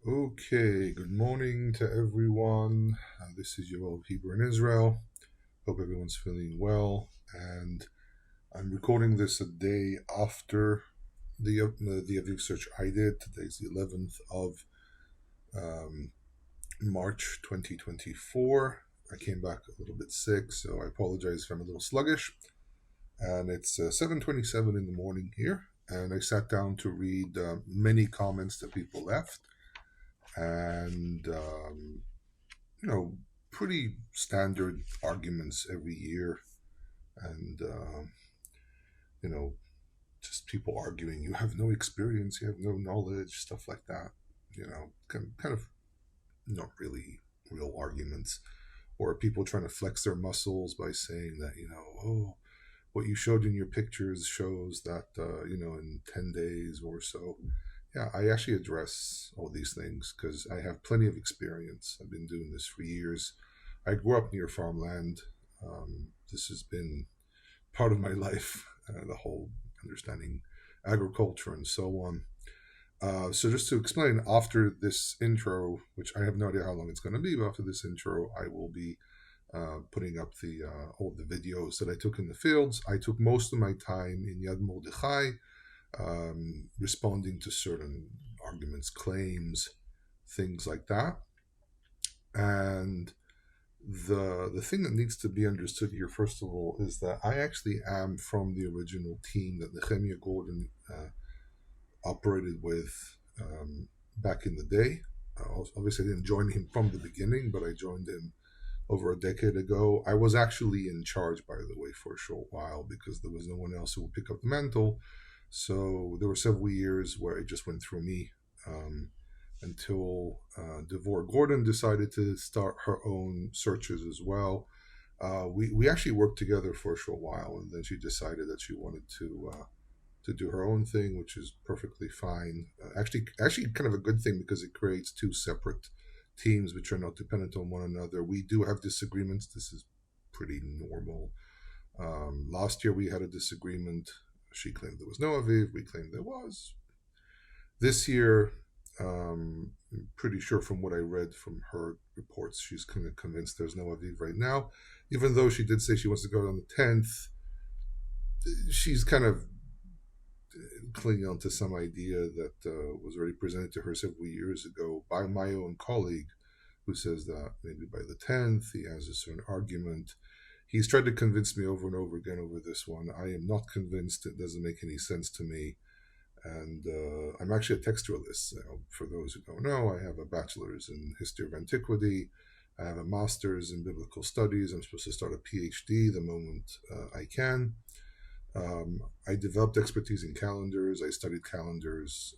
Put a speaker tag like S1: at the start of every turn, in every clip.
S1: Okay, good morning to everyone. This is Yoel Hebrew in Israel. Hope everyone's feeling well. And I'm recording this a day after the Aviv search I did. Today's the 11th of um, March 2024. I came back a little bit sick, so I apologize if I'm a little sluggish. And it's 7:27 in the morning here. And I sat down to read many comments that people left. And you know, pretty standard arguments every year, and you know, just people arguing. You have no experience, you have no knowledge, stuff like that. Kind of not really real arguments, or people trying to flex their muscles by saying that oh, what you showed in your pictures shows that in 10 days or so. Yeah, I actually address all these things because I have plenty of experience. I've been doing this for years. I grew up near farmland. This has been part of my life, the whole understanding agriculture and so on. So just to explain, after this intro, which I have no idea how long it's going to be, but after this intro, I will be putting up the all the videos that I took in the fields. I took most of my time in Yad Mordechai, responding to certain arguments, claims, things like that. And the thing that needs to be understood here, first of all, is that I actually am from the original team that Nehemiah Gordon operated with back in the day. Obviously, I didn't join him from the beginning, but I joined him over a decade ago. I was actually in charge, by the way, for a short while because there was no one else who would pick up the mantle. So there were several years where it just went through me until Devore Gordon decided to start her own searches as well. We actually worked together for a short while, and then she decided that she wanted to do her own thing, which is perfectly fine. Actually, kind of a good thing because it creates two separate teams which are not dependent on one another. We do have disagreements. This is pretty normal. Last year we had a disagreement. She claimed there was no Aviv. We claimed there was. This year, I'm pretty sure from what I read from her reports, she's kind of convinced there's no Aviv right now. Even though she did say she wants to go on the 10th, she's kind of clinging on to some idea that was already presented to her several years ago by my own colleague, who says that maybe by the 10th he has a certain argument. He's tried to convince me over and over again over this one. I am not convinced. It doesn't make any sense to me. And I'm actually a textualist. For those who don't know, I have a bachelor's in history of antiquity. I have a master's in biblical studies. I'm supposed to start a PhD the moment I can. I developed expertise in calendars. I studied calendars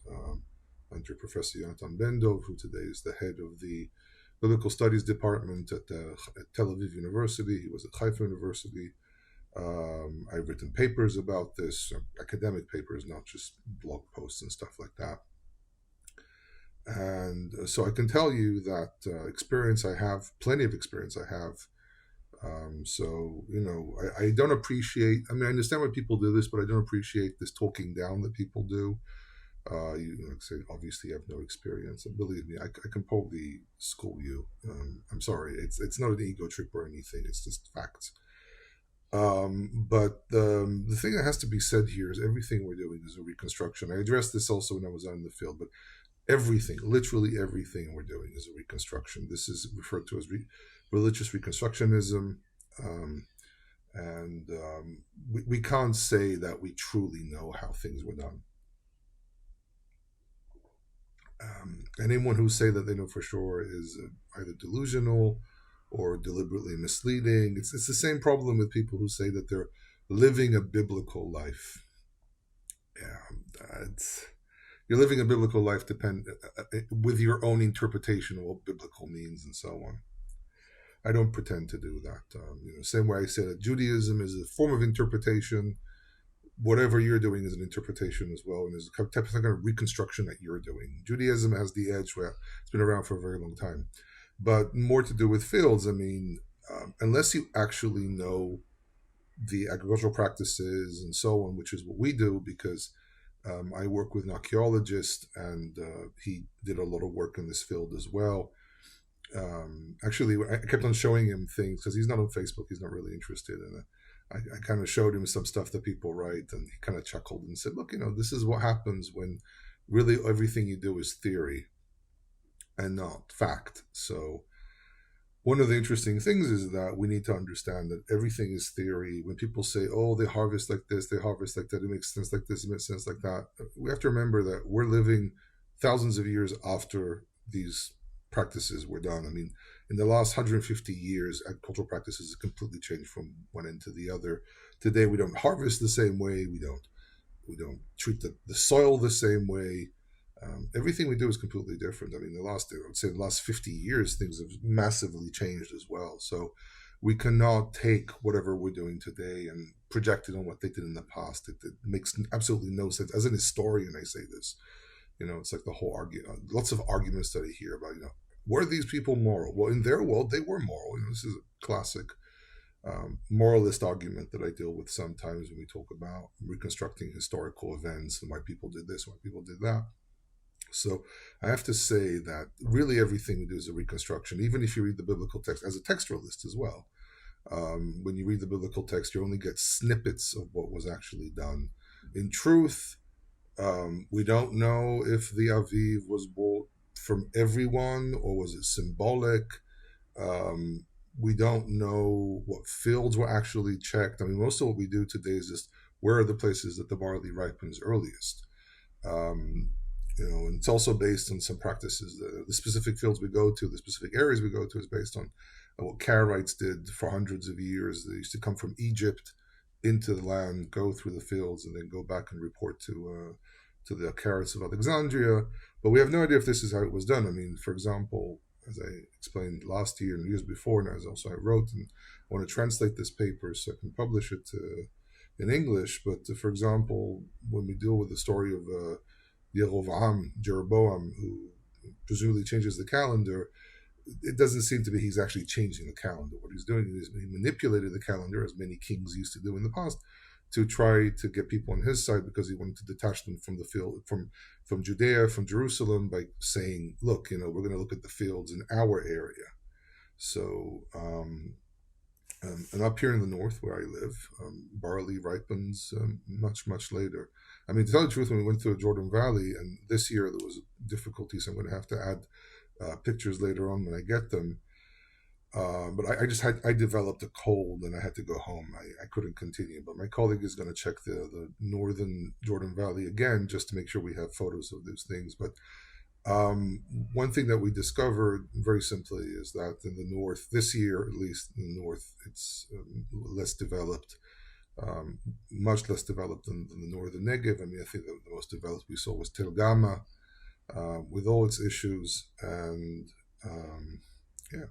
S1: under Professor Yonatan Bendov, who today is the head of the Biblical Studies Department at Tel Aviv University. He was at Haifa University. I've written papers about this, academic papers, not just blog posts and stuff like that. And so I can tell you that experience I have, plenty of experience I have. I don't appreciate, I mean, I understand why people do this, but I don't appreciate this talking down that people do. Like I say, obviously you have no experience. And believe me, I can probably school you. I'm sorry, it's not an ego trip or anything, it's just facts. But the thing that has to be said here is everything we're doing is a reconstruction. I addressed this also when I was out in the field, but everything, literally everything we're doing is a reconstruction. This is referred to as religious reconstructionism. We can't say that we truly know how things were done. Anyone who say that they know for sure is either delusional or deliberately misleading. It's the same problem with people who say that they're living a biblical life. Yeah, you're living a biblical life with your own interpretation of what biblical means and so on. I don't pretend to do that. Same way I said that Judaism is a form of interpretation. Whatever you're doing is an interpretation as well, and there's a type of kind of reconstruction that you're doing. Judaism has the edge where it's been around for a very long time, but more to do with fields. I mean, unless you actually know the agricultural practices and so on, which is what we do, because I work with an archaeologist, and he did a lot of work in this field as well. Actually, I kept on showing him things because he's not on Facebook. He's not really interested in it. I kind of showed him some stuff that people write, and he kind of chuckled and said, "Look, this is what happens when really everything you do is theory and not fact." So one of the interesting things is that we need to understand that everything is theory. When people say, "Oh, they harvest like this, they harvest like that, it makes sense like this, it makes sense like that," we have to remember that we're living thousands of years after these practices were done. I mean, in the last 150 years, agricultural practices have completely changed from one end to the other. Today, we don't harvest the same way. We don't treat the soil the same way. Everything we do is completely different. I mean, I would say the last 50 years, things have massively changed as well. So we cannot take whatever we're doing today and project it on what they did in the past. It makes absolutely no sense. As an historian, I say this. It's like the whole argument, lots of arguments that I hear about, were these people moral? Well, in their world, they were moral. This is a classic moralist argument that I deal with sometimes when we talk about reconstructing historical events and why people did this, why people did that. So I have to say that really everything we do is a reconstruction, even if you read the biblical text as a textualist as well. When you read the biblical text, you only get snippets of what was actually done. In truth, we don't know if the Aviv was bought from everyone or was it symbolic. We don't know what fields were actually checked. I mean, most of what we do today is just where are the places that the barley ripens earliest. And it's also based on some practices. The specific fields we go to, the specific areas we go to, is based on what Karaites did for hundreds of years. They used to come from Egypt into the land, go through the fields, and then go back and report to the Karaites of Alexandria. But we have no idea if this is how it was done. I mean, for example, as I explained last year and years before, and as also I wrote, and I want to translate this paper so I can publish it in English. But for example, when we deal with the story of Jeroboam, who presumably changes the calendar, it doesn't seem to be he's actually changing the calendar. What he's doing is he manipulated the calendar, as many kings used to do in the past, to try to get people on his side because he wanted to detach them from the field, from Judea, from Jerusalem, by saying, "Look, we're going to look at the fields in our area." So, and up here in the north where I live, barley ripens much, much later. I mean, to tell the truth, when we went through the Jordan Valley, and this year there was difficulties, I'm going to have to add pictures later on when I get them. But I developed a cold and I had to go home. I couldn't continue. But my colleague is going to check the northern Jordan Valley again just to make sure we have photos of those things. But one thing that we discovered very simply is that in the north, this year at least in the north, it's less developed. Much less developed than the Northern Negev. I mean, I think the most developed we saw was Tel Gama, with all its issues, and yeah.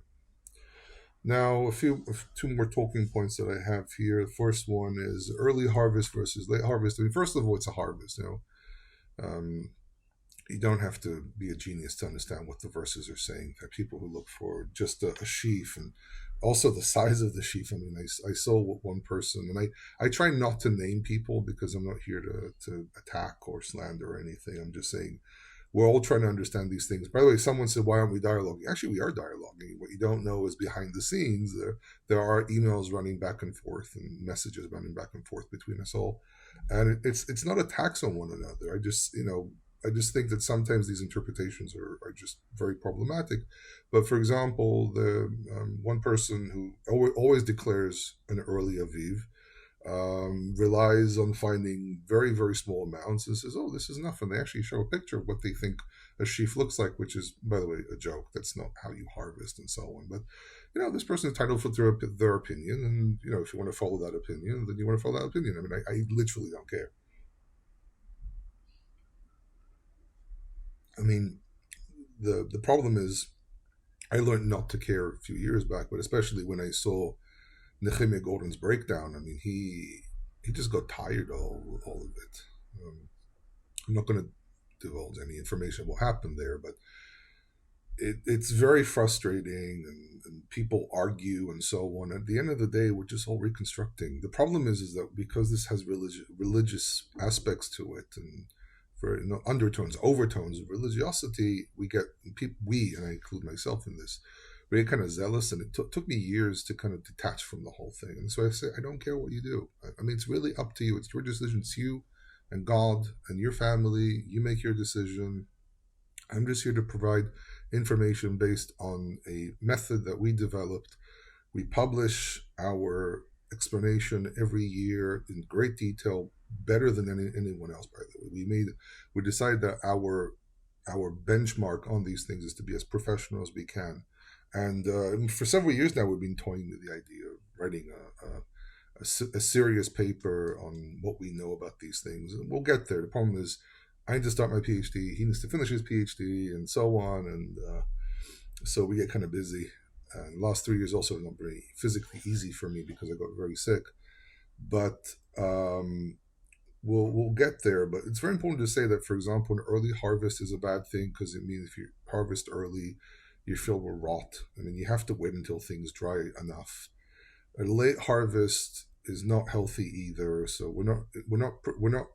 S1: Now, two more talking points that I have here. The first one is early harvest versus late harvest. I mean, first of all, it's a harvest. You don't have to be a genius to understand what the verses are saying. There are people who look for just a sheaf, and also the size of the sheaf. I mean, I saw one person, and I try not to name people because I'm not here to attack or slander or anything. I'm just saying we're all trying to understand these things. By the way, someone said, "Why aren't we dialoguing?" Actually, we are dialoguing. What you don't know is behind the scenes, there are emails running back and forth and messages running back and forth between us all. And it's not attacks on one another. I just think that sometimes these interpretations are just very problematic. But for example, the one person who always declares an early Aviv relies on finding very, very small amounts and says, "Oh, this is enough." And they actually show a picture of what they think a sheaf looks like, which is, by the way, a joke. That's not how you harvest and so on. But, this person is entitled for their opinion. And, if you want to follow that opinion, then you want to follow that opinion. I mean, I literally don't care. I mean, the problem is I learned not to care a few years back, but especially when I saw Nehemiah Gordon's breakdown. I mean, he just got tired of all of it. I'm not going to divulge any information what happened there, but it's very frustrating, and people argue and so on. At the end of the day, we're just all reconstructing. The problem is that because this has religious aspects to it, and for undertones, overtones of religiosity, we get we, and I include myself in this, we get kind of zealous, and it took me years to kind of detach from the whole thing. And so I say, I don't care what you do. I mean, it's really up to you. It's your decision. It's you and God and your family. You make your decision. I'm just here to provide information based on a method that we developed. We publish our explanation every year in great detail, better than anyone else, by the way. We decided that our benchmark on these things is to be as professional as we can. And for several years now, we've been toying with the idea of writing a serious paper on what we know about these things. And we'll get there. The problem is, I need to start my PhD. He needs to finish his PhD, and so on. And so we get kind of busy. And the last 3 years also not very physically easy for me because I got very sick. But we'll get there. But it's very important to say that, for example, an early harvest is a bad thing because it means if you harvest early, you're filled with rot. I mean, you have to wait until things dry enough. A late harvest is not healthy either. So we're not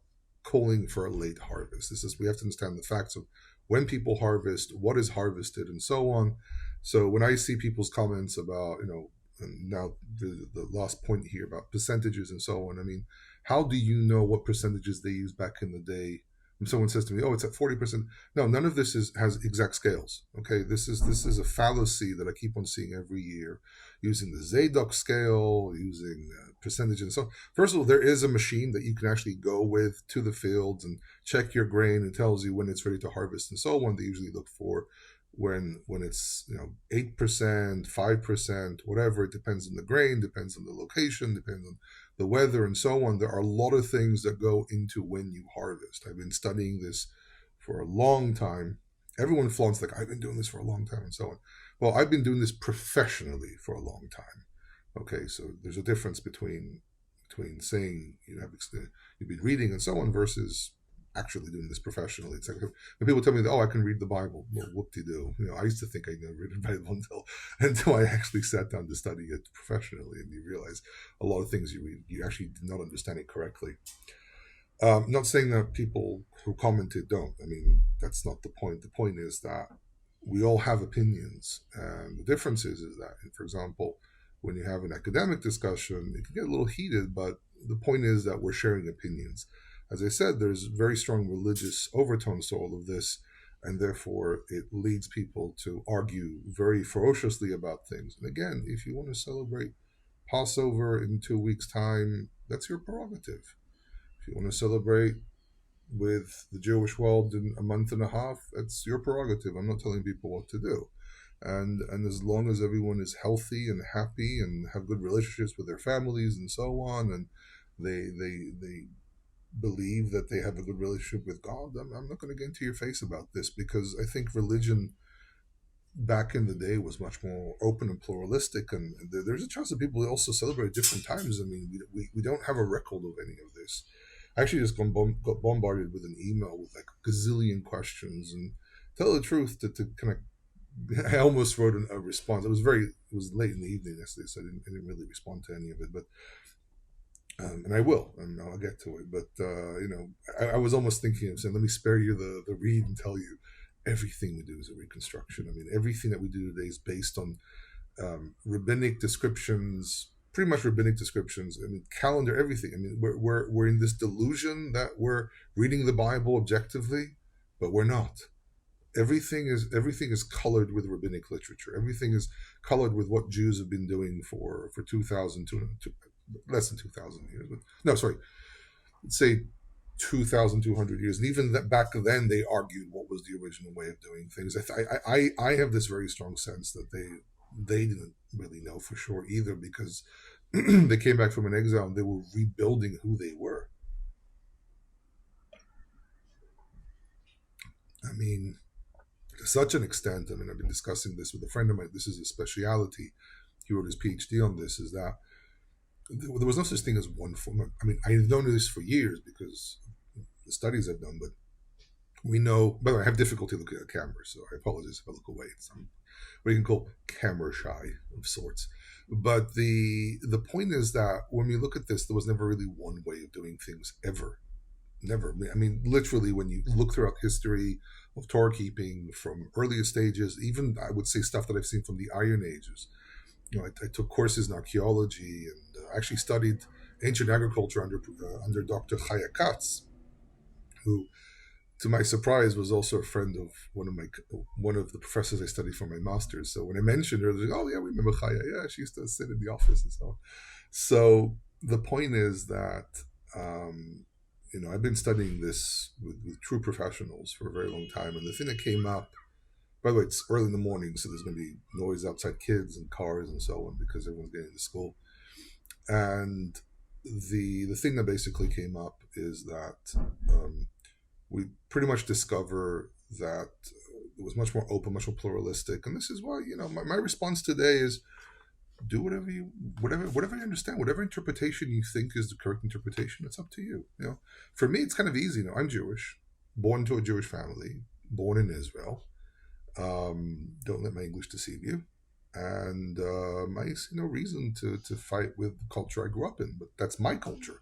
S1: calling for a late harvest. We have to understand the facts of when people harvest, what is harvested, and so on. So when I see people's comments about, and now the last point here about percentages and so on, I mean, how do you know what percentages they used back in the day? When someone says to me, "Oh, it's at 40%," no, none of this has exact scales. Okay, this is a fallacy that I keep on seeing every year, using the Zadok scale, using percentage, and so. First of all, there is a machine that you can actually go with to the fields and check your grain, and tells you when it's ready to harvest and so on. They usually look for when it's 8%, 5%, whatever. It depends on the grain, depends on the location, depends on the weather, and so on. There are a lot of things that go into when you harvest. I've been studying this for a long time. Everyone flaunts like, I've been doing this for a long time, and so on. Well, I've been doing this professionally for a long time. Okay, so there's a difference between saying you've been reading and so on versus actually doing this professionally. It's like when people tell me that, I can read the Bible. Well, whoop-de-doo. I used to think I never read the Bible until I actually sat down to study it professionally, and you realize a lot of things you read, you actually did not understand it correctly. Not saying that people who commented don't. I mean, that's not the point. The point is that we all have opinions, and the difference is that, for example, when you have an academic discussion, it can get a little heated, but the point is that we're sharing opinions. As I said, there's very strong religious overtones to all of this, and therefore it leads people to argue very ferociously about things. And again, if you want to celebrate Passover in 2 weeks' time, that's your prerogative. If you want to celebrate with the Jewish world in a month and a half, that's your prerogative. I'm not telling people what to do. And as long as everyone is healthy and happy and have good relationships with their families and so on, and they believe that they have a good relationship with God, I'm not going to get into your face about this, because I think religion back in the day was much more open and pluralistic, and there's a chance that people also celebrate different times. I mean, we don't have a record of any of this. I actually just got bombarded with an email with like a gazillion questions, and tell the truth, to kind of, I almost wrote a response. It was late in the evening yesterday, so I didn't really respond to any of it, but and I will, and I'll get to it. But I was almost thinking of saying, let me spare you the read and tell you everything we do is a reconstruction. I mean, everything that we do today is based on rabbinic descriptions, pretty much rabbinic descriptions. I mean, calendar, everything. I mean, we're in this delusion that we're reading the Bible objectively, but we're not. Everything is colored with rabbinic literature. Everything is colored with what Jews have been doing for 2,000, less than 2,000 years. But no, sorry, let's say 2,200 years. And even that back then, they argued what was the original way of doing things. I have this very strong sense that they didn't really know for sure either, because they came back from an exile and they were rebuilding who they were. I mean, to such an extent, I mean, I've been discussing this with a friend of mine. This is a speciality. He wrote his PhD on this, is that there was no such thing as one form. I mean, I've known this for years because the studies I've done, but we know, by the way, I have difficulty looking at cameras, so I apologize if I look away. I'm what you can call camera shy of sorts. But the point is that when we look at this, there was never really one way of doing things ever. never. I mean, literally, when you look throughout history of Torah keeping from earliest stages, even I would say stuff that I've seen from the Iron Ages. I took courses in archaeology and actually studied ancient agriculture under Dr. Chaya Katz, who, to my surprise, was also a friend of one of the professors I studied for my master's. So when I mentioned her, they're like, "Oh yeah, we remember Chaya. Yeah, she used to sit in the office and so on." So the point is that I've been studying this with true professionals for a very long time, and the thing that came up. By the way, it's early in the morning, so there's going to be noise outside, kids and cars and so on, because everyone's getting to school. And the thing that basically came up is that we pretty much discover that it was much more open, much more pluralistic. And this is why, my response today is do whatever you understand, whatever interpretation you think is the correct interpretation. It's up to you. For me, it's kind of easy. I'm Jewish, born to a Jewish family, born in Israel. Don't let my English deceive you. And I see no reason to fight with the culture I grew up in, but that's my culture.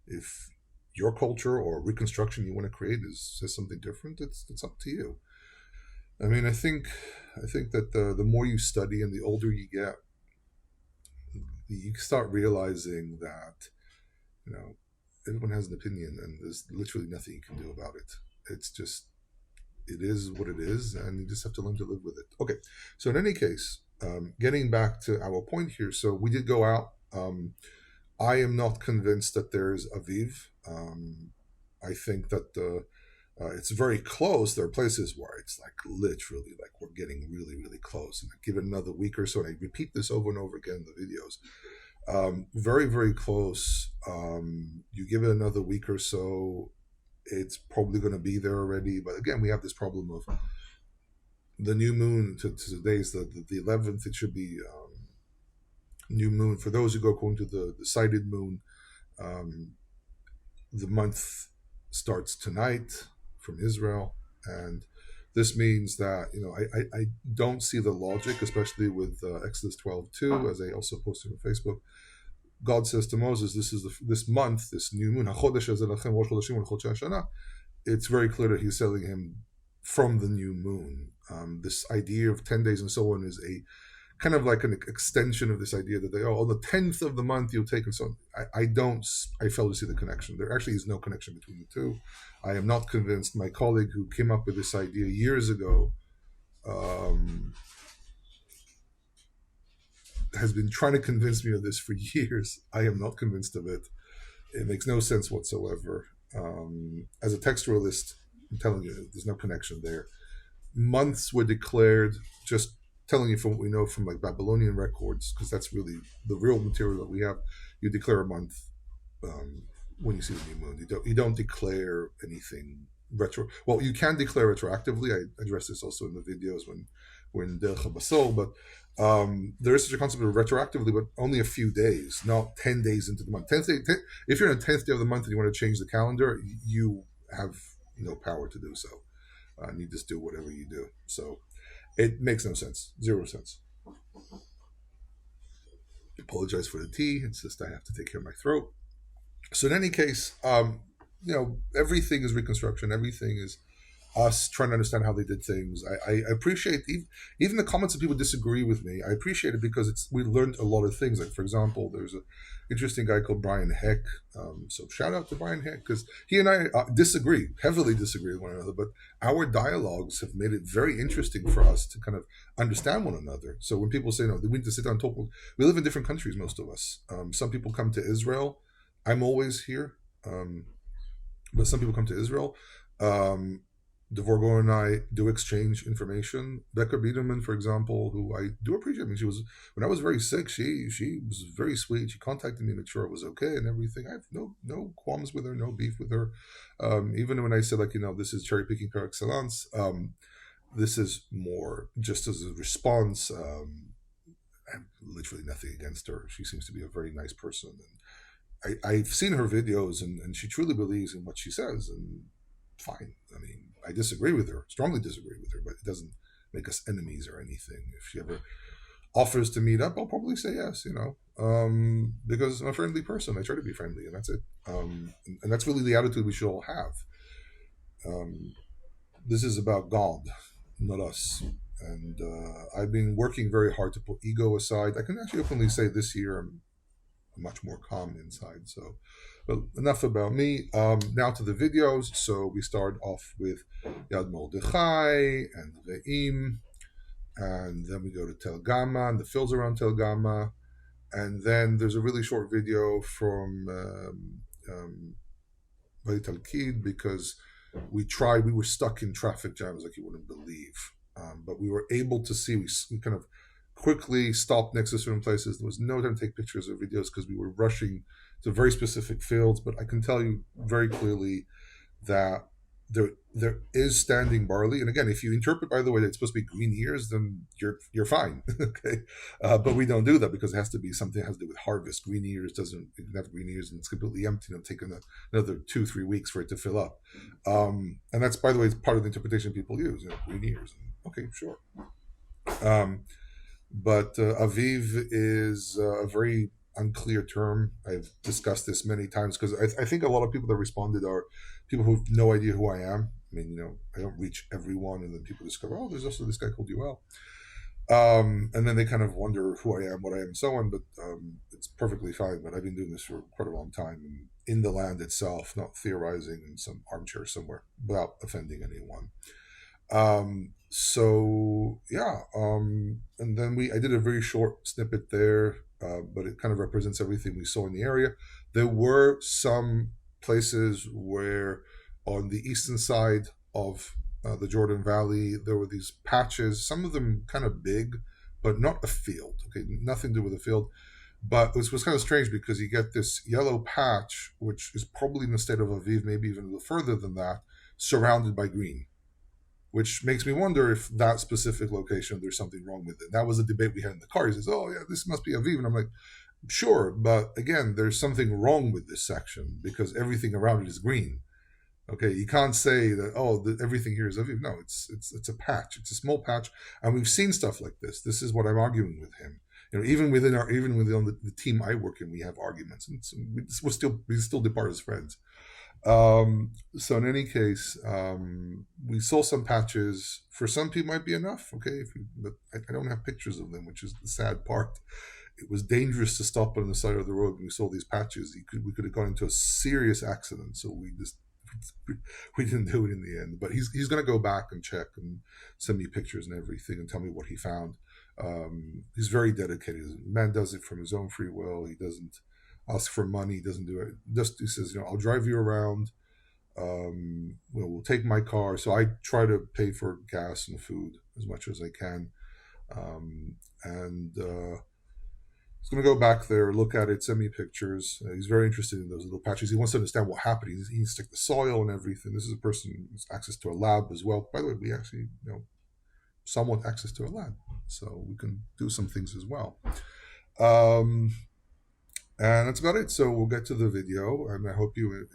S1: If your culture or reconstruction you want to create says something different, it's up to you. I mean, I think that the more you study and the older you get, you start realizing that everyone has an opinion, and there's literally nothing you can do about it. It is what it is, and you just have to learn to live with it. Okay, so in any case, getting back to our point here, so we did go out. I am not convinced that there's Aviv. I think that it's very close. There are places where it's like literally like we're getting really, really close. And I give it another week or so, and I repeat this over and over again in the videos. Very, very close. You give it another week or so, it's probably going to be there already. But again, we have this problem of the new moon. Today is the 11th. It should be new moon. For those who go according to the sighted moon, the month starts tonight from Israel. And this means that, I don't see the logic, especially with Exodus 12:2, as I also posted on Facebook. God says to Moses, this month, this new moon, it's very clear that he's telling him from the new moon. This idea of 10 days and so on is a kind of like an extension of this idea that on the 10th of the month you'll take and so on. I fail to see the connection. There actually is no connection between the two. I am not convinced. My colleague who came up with this idea years ago has been trying to convince me of this for years. I am not convinced of it. It makes no sense whatsoever. As a textualist, I'm telling you, there's no connection there. Months were declared, just telling you from what we know from like Babylonian records, because that's really the real material that we have. You declare a month when you see the new moon. You don't declare anything retro. Well, you can declare retroactively. I addressed this also in the videos when Derech Basol, but there is such a concept of retroactively, but only a few days, not 10 days into the month. If you're on the 10th day of the month and you want to change the calendar, you have no power to do so. And you just do whatever you do. So it makes no sense. Zero sense. I apologize for the tea. It's just I have to take care of my throat. So in any case, everything is reconstruction. Everything is us trying to understand how they did things. I appreciate even the comments that people disagree with me. I appreciate it because we learned a lot of things. Like, for example, there's an interesting guy called Brian Heck. So shout out to Brian Heck, because he and I heavily disagree with one another, but our dialogues have made it very interesting for us to kind of understand one another. So when people say, we need to sit down and talk, we live in different countries, most of us. Some people come to Israel. I'm always here. But some people come to Israel. Dvorgo and I do exchange information. Becca Biederman, for example, who I do appreciate. I mean, when I was very sick, she was very sweet. She contacted me, made sure it was okay and everything. I have no qualms with her, no beef with her. Even when I said, this is cherry picking par excellence, this is more just as a response. I have literally nothing against her. She seems to be a very nice person. And I've seen her videos, and she truly believes in what she says, and fine. I mean, I disagree with her, strongly disagree with her, but it doesn't make us enemies or anything. If she ever offers to meet up, I'll probably say yes, because I'm a friendly person. I try to be friendly, and that's it. And that's really the attitude we should all have. Um, this is about God, not us. And I've been working very hard to put ego aside. I can actually openly say this year I'm much more calm inside. So, but enough about me. Now to the videos. So we start off with Yad Mordechai and Re'im, and then we go to Tel Gama and the fields around Tel Gama, and then there's a really short video from Beit Al-Kid because we were stuck in traffic jams like you wouldn't believe. But we were able to see, we kind of quickly stopped next to certain places. There was no time to take pictures or videos because we were rushing to very specific fields. But I can tell you very clearly that there is standing barley. And again, if you interpret, by the way, that it's supposed to be green ears, then you're fine. Okay, but we don't do that because it has to be something that has to do with harvest. Green ears doesn't have green ears and it's completely empty. It'll take another 2-3 weeks for it to fill up. And that's, by the way, part of the interpretation people use. Green ears. Okay, sure. But Aviv is a very unclear term. I've discussed this many times because I think a lot of people that responded are people who have no idea who I am. I mean, I don't reach everyone, and then people discover, oh, there's also this guy called Yoel. And then they kind of wonder who I am, what I am, and so on. But it's perfectly fine. But I've been doing this for quite a long time in the land itself, not theorizing in some armchair somewhere without offending anyone. So yeah, and then I did a very short snippet there, but it kind of represents everything we saw in the area. There were some places where on the eastern side of the Jordan Valley, there were these patches, some of them kind of big, but not a field. Okay, nothing to do with a field. But it was kind of strange because you get this yellow patch, which is probably in the state of Aviv, maybe even a little further than that, surrounded by green, which makes me wonder if that specific location, there's something wrong with it. That was a debate we had in the car. He says, oh, yeah, this must be Aviv. And I'm like, sure. But again, there's something wrong with this section because everything around it is green. Okay, you can't say that, oh, everything here is Aviv. No, it's a patch. It's a small patch. And we've seen stuff like this. This is what I'm arguing with him. Even within the team I work in, we have arguments. And so we still depart as friends. So in any case, we saw some patches. For some people, might be enough. Okay, but I don't have pictures of them, which is the sad part. It was dangerous to stop on the side of the road when we saw these patches. We could have gone into a serious accident. So we didn't do it in the end. But he's going to go back and check and send me pictures and everything and tell me what he found. He's very dedicated. The man does it from his own free will. He doesn't ask for money. He doesn't do it. Just he says, I'll drive you around. We'll take my car. So I try to pay for gas and food as much as I can. And he's going to go back there, look at it, send me pictures. He's very interested in those little patches. He wants to understand what happened. He needs to check the soil and everything. This is a person who has access to a lab as well. By the way, we actually, somewhat access to a lab. So we can do some things as well. And that's about it. So we'll get to the video, and I hope you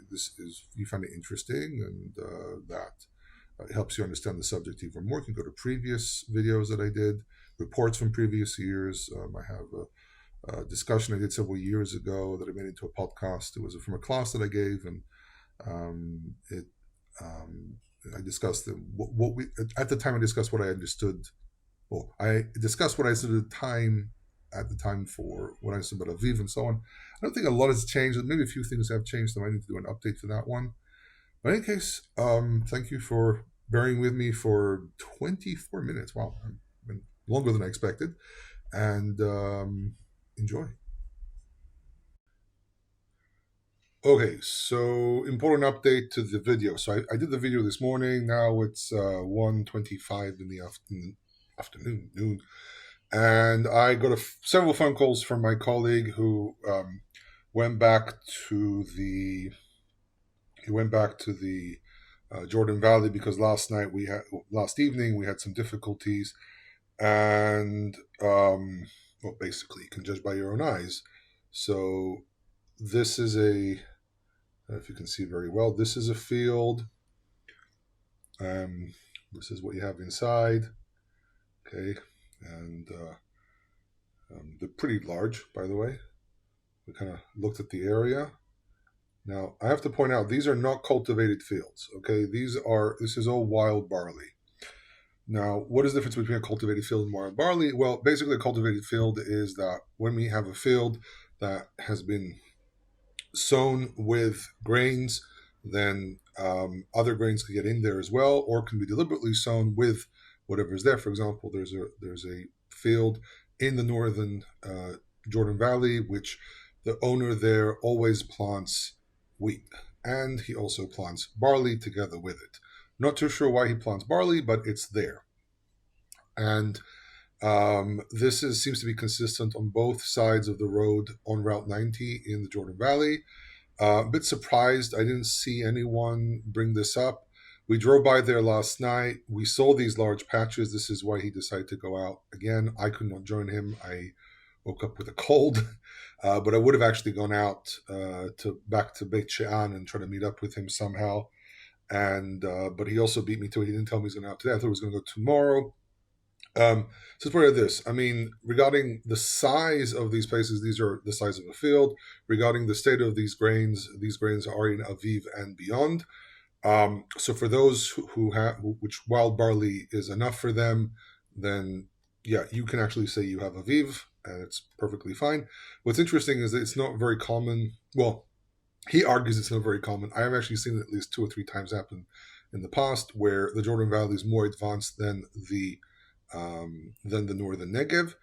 S1: find it interesting and that it helps you understand the subject even more. You can go to previous videos that I did, reports from previous years. I have a discussion I did several years ago that I made into a podcast. It was from a class that I gave, and I discussed what we at the time. I discussed what I understood. Well, I discussed what I understood at the time for what I understood about Aviv and so on. I don't think a lot has changed. Maybe a few things have changed, so I need to do an update for that one. But in any case, thank you for bearing with me for 24 minutes. Wow, been longer than I expected. And enjoy. Okay, so important update to the video. So I did the video this morning. Now it's 1:25 in the afternoon, noon. And I got several phone calls from my colleague who went back to the Jordan Valley because last evening we had some difficulties, and basically you can judge by your own eyes. So this is I don't know if you can see very well. This is a field. This is what you have inside. Okay, and they're pretty large, by the way. We kind of looked at the area. Now, I have to point out, these are not cultivated fields, okay? This is all wild barley. Now, what is the difference between a cultivated field and wild barley? Well, basically, a cultivated field is that when we have a field that has been sown with grains, then other grains can get in there as well, or can be deliberately sown with whatever is there. For example, there's a field in the northern Jordan Valley, which the owner there always plants wheat, and he also plants barley together with it. Not too sure why he plants barley, but it's there. And seems to be consistent on both sides of the road on Route 90 in the Jordan Valley. A bit surprised I didn't see anyone bring this up. We drove by there last night. We saw these large patches. This is why he decided to go out again. I could not join him. I woke up with a cold, but I would have actually gone out back to Beit She'an and try to meet up with him somehow. And but he also beat me to it. He didn't tell me he was going out today. I thought he was going to go tomorrow. So it's part of this. I mean, regarding the size of these places, these are the size of a field. Regarding the state of these grains are in Aviv and beyond. So for those which wild barley is enough for them, then yeah, you can actually say you have Aviv, and it's perfectly fine. What's interesting is that it's not very common. Well, he argues it's not very common. I have actually seen it at least 2 or 3 times happen in the past, where the Jordan Valley is more advanced than the Northern Negev.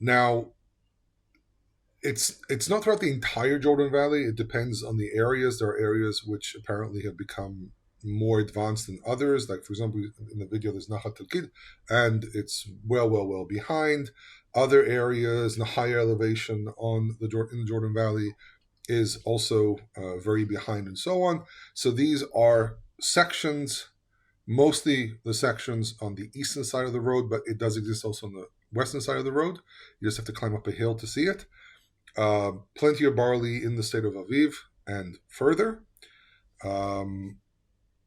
S1: Now, it's not throughout the entire Jordan Valley. It depends on the areas. There are areas which apparently have become more advanced than others. Like, for example, in the video, there's Nachat Talkid, and it's well behind. Other areas, in the higher elevation in the Jordan Valley, is also very behind, and so on. So these are sections. Mostly the sections on the eastern side of the road, but it does exist also on the western side of the road. You just have to climb up a hill to see it. Plenty of barley in the state of Aviv and further.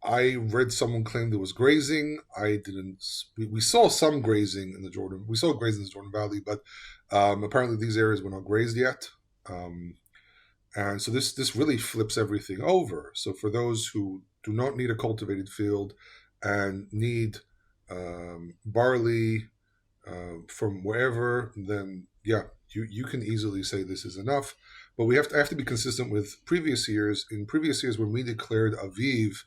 S1: I read someone claim there was grazing. I didn't. We saw some grazing in the Jordan. We saw grazing in the Jordan Valley, but apparently these areas were not grazed yet. And so this really flips everything over. So for those who do not need a cultivated field and need barley from wherever, then yeah, you can easily say this is enough. But I have to be consistent with previous years. In previous years, when we declared Aviv,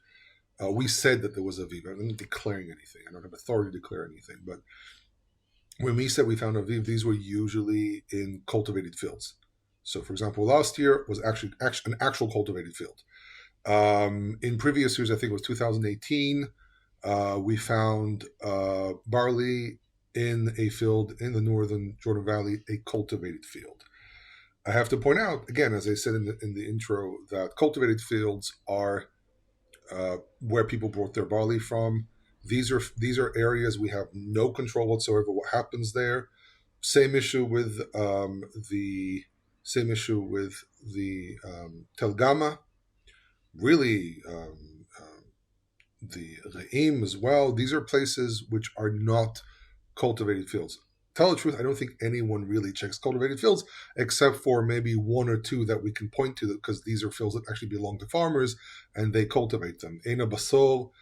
S1: we said that there was Aviv. I'm not declaring anything. I don't have authority to declare anything. But when we said we found Aviv, these were usually in cultivated fields. So, for example, last year was actually an actual cultivated field. In previous years, I think it was 2018, we found barley in a field in the northern Jordan Valley, a cultivated field. I have to point out, again, as I said in the intro, that cultivated fields are where people brought their barley from. These are areas we have no control whatsoever what happens there. Same issue with the Tel Gama. Really, the Re'im as well. These are places which are not cultivated fields. Tell the truth, I don't think anyone really checks cultivated fields, except for maybe 1 or 2 that we can point to, because these are fields that actually belong to farmers and they cultivate them. Eina Basol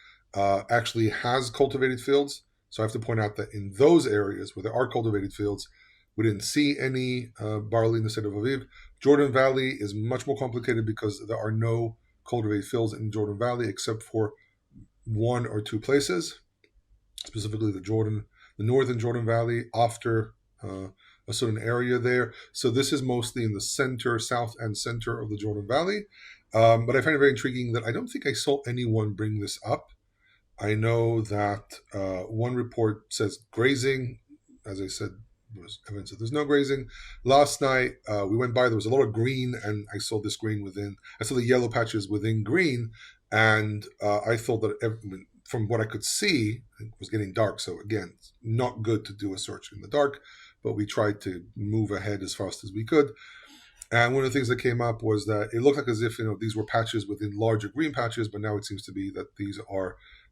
S1: actually has cultivated fields, so I have to point out that in those areas where there are cultivated fields, we didn't see any barley in the state of Aviv. Jordan Valley is much more complicated because there are no cultivated fields in Jordan Valley except for 1 or 2 places, specifically the northern Jordan Valley after a certain area there. So this is mostly in the south and center of the Jordan Valley. But I find it very intriguing that I don't think I saw anyone bring this up. I know that one report says grazing. As I said, there was evidence that there's no grazing. Last night, we went by, there was a lot of green, and I saw I saw the yellow patches within green, and I thought that from what I could see, it was getting dark. So again, it's not good to do a search in the dark, but we tried to move ahead as fast as we could. And one of the things that came up was that it looked like as if these were patches within larger green patches, but now it seems to be that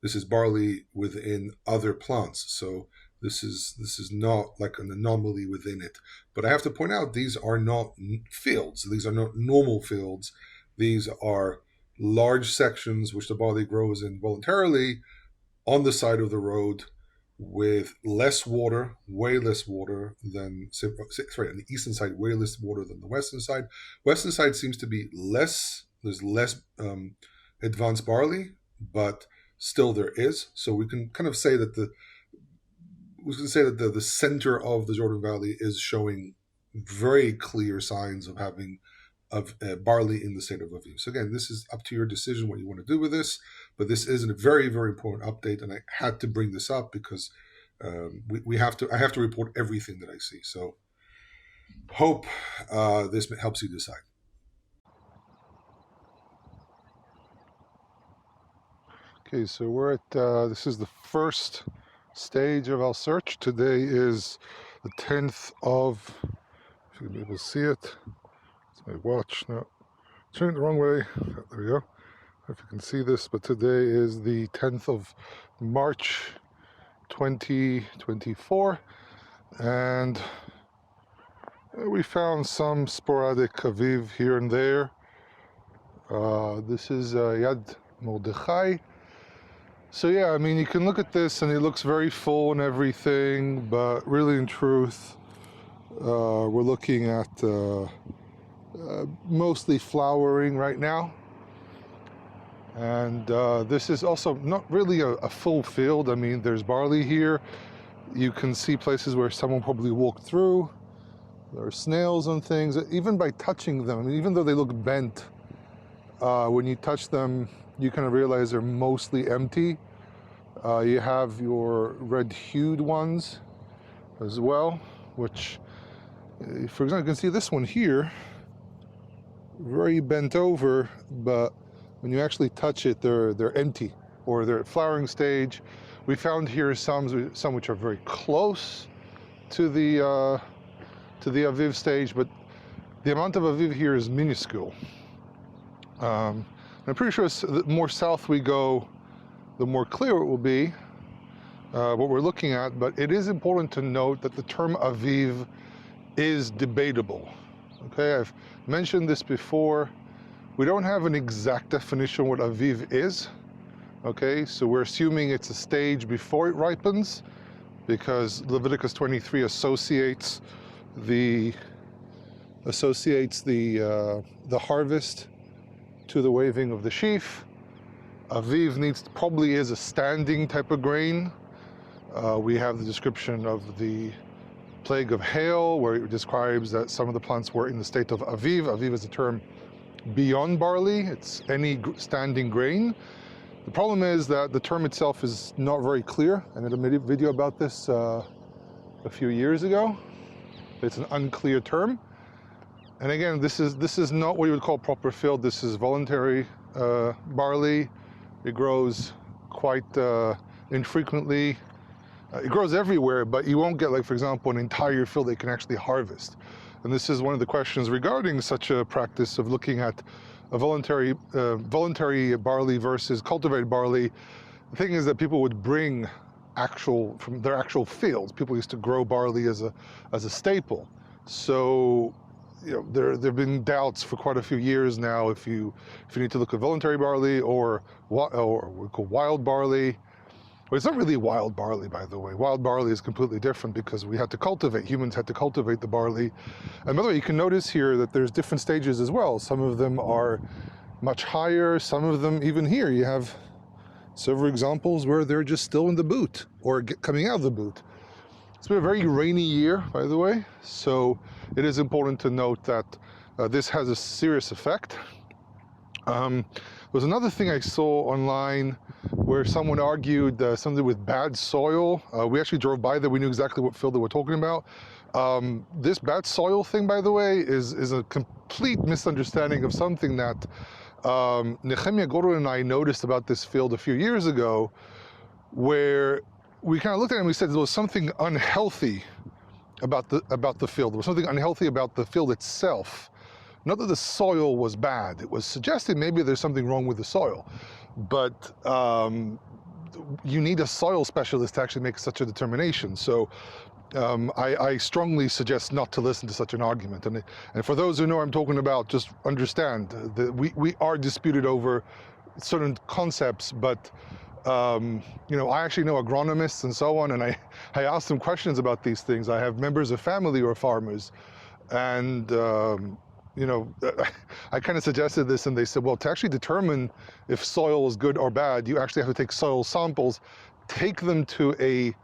S1: this is barley within other plants. So This is not like an anomaly within it. But I have to point out, these are not fields. These are not normal fields. These are large sections which the barley grows in voluntarily on the side of the road with less water, way less water than, sorry, on the eastern side, way less water than the western side. Western side seems to be there's less advanced barley, but still there is. So we can kind of say that the center of the Jordan Valley is showing very clear signs of having barley in the state of Aviv. So again, this is up to your decision what you want to do with this, but this is a very, very important update, and I had to bring this up because I have to report everything that I see. So hope this helps you decide. Okay, so we're at, this is the first stage of our search. Today is the 10th of, if you'll be able to see it, it's my watch, no, turn it the wrong way, there we go, if you can see this, but today is the 10th of March 2024, and we found some sporadic Aviv here and there. This is Yad Mordechai. So yeah, I mean, you can look at this and it looks very full and everything, but really in truth, we're looking at mostly flowering right now. And this is also not really a full field. I mean, there's barley here. You can see places where someone probably walked through. There are snails and things, even by touching them. I mean, even though they look bent, when you touch them, you kind of realize they're mostly empty. You have your red-hued ones as well, which, for example, you can see this one here, very bent over, but when you actually touch it, they're empty, or they're at flowering stage. We found here some which are very close to the Aviv stage, but the amount of Aviv here is minuscule. I'm pretty sure the more south we go, the more clear it will be what we're looking at, but it is important to note that the term Aviv is debatable. Okay, I've mentioned this before. We don't have an exact definition of what Aviv is. Okay, so we're assuming it's a stage before it ripens, because Leviticus 23 associates the harvest to the waving of the sheaf. Aviv probably is a standing type of grain. We have the description of the plague of hail, where it describes that some of the plants were in the state of Aviv. Aviv is a term beyond barley. It's any standing grain. The problem is that the term itself is not very clear. I did a video about this a few years ago. It's an unclear term. And again, this is not what you would call proper field. This is voluntary barley. It grows quite infrequently. It grows everywhere, but you won't get, like, for example, an entire field they can actually harvest. And this is one of the questions regarding such a practice of looking at a voluntary barley versus cultivated barley. The thing is that people would bring from their actual fields. People used to grow barley as a staple. So, you know, there have been doubts for quite a few years now if you need to look at voluntary barley or what we call wild barley. Well, it's not really wild barley, by the way. Wild barley is completely different because humans had to cultivate the barley. And by the way, you can notice here that there's different stages as well. Some of them are much higher. Some of them, even here, you have several examples where they're just still in the boot or coming out of the boot. It's been a very rainy year, by the way. So it is important to note that this has a serious effect. There's another thing I saw online where someone argued something with bad soil. We actually drove by there. We knew exactly what field they were talking about. This bad soil thing, by the way, is a complete misunderstanding of something that Nehemiah Gordon and I noticed about this field a few years ago, where we kind of looked at it and we said there was something unhealthy about the field. There was something unhealthy about the field itself. Not that the soil was bad. It was suggesting maybe there's something wrong with the soil. But you need a soil specialist to actually make such a determination. So I strongly suggest not to listen to such an argument. And for those who know what I'm talking about, just understand that we are disputed over certain concepts, but I actually know agronomists and so on, and I ask them questions about these things. I have members of family who are farmers, and I kind of suggested this, and they said, well, to actually determine if soil is good or bad, you actually have to take soil samples, take them to a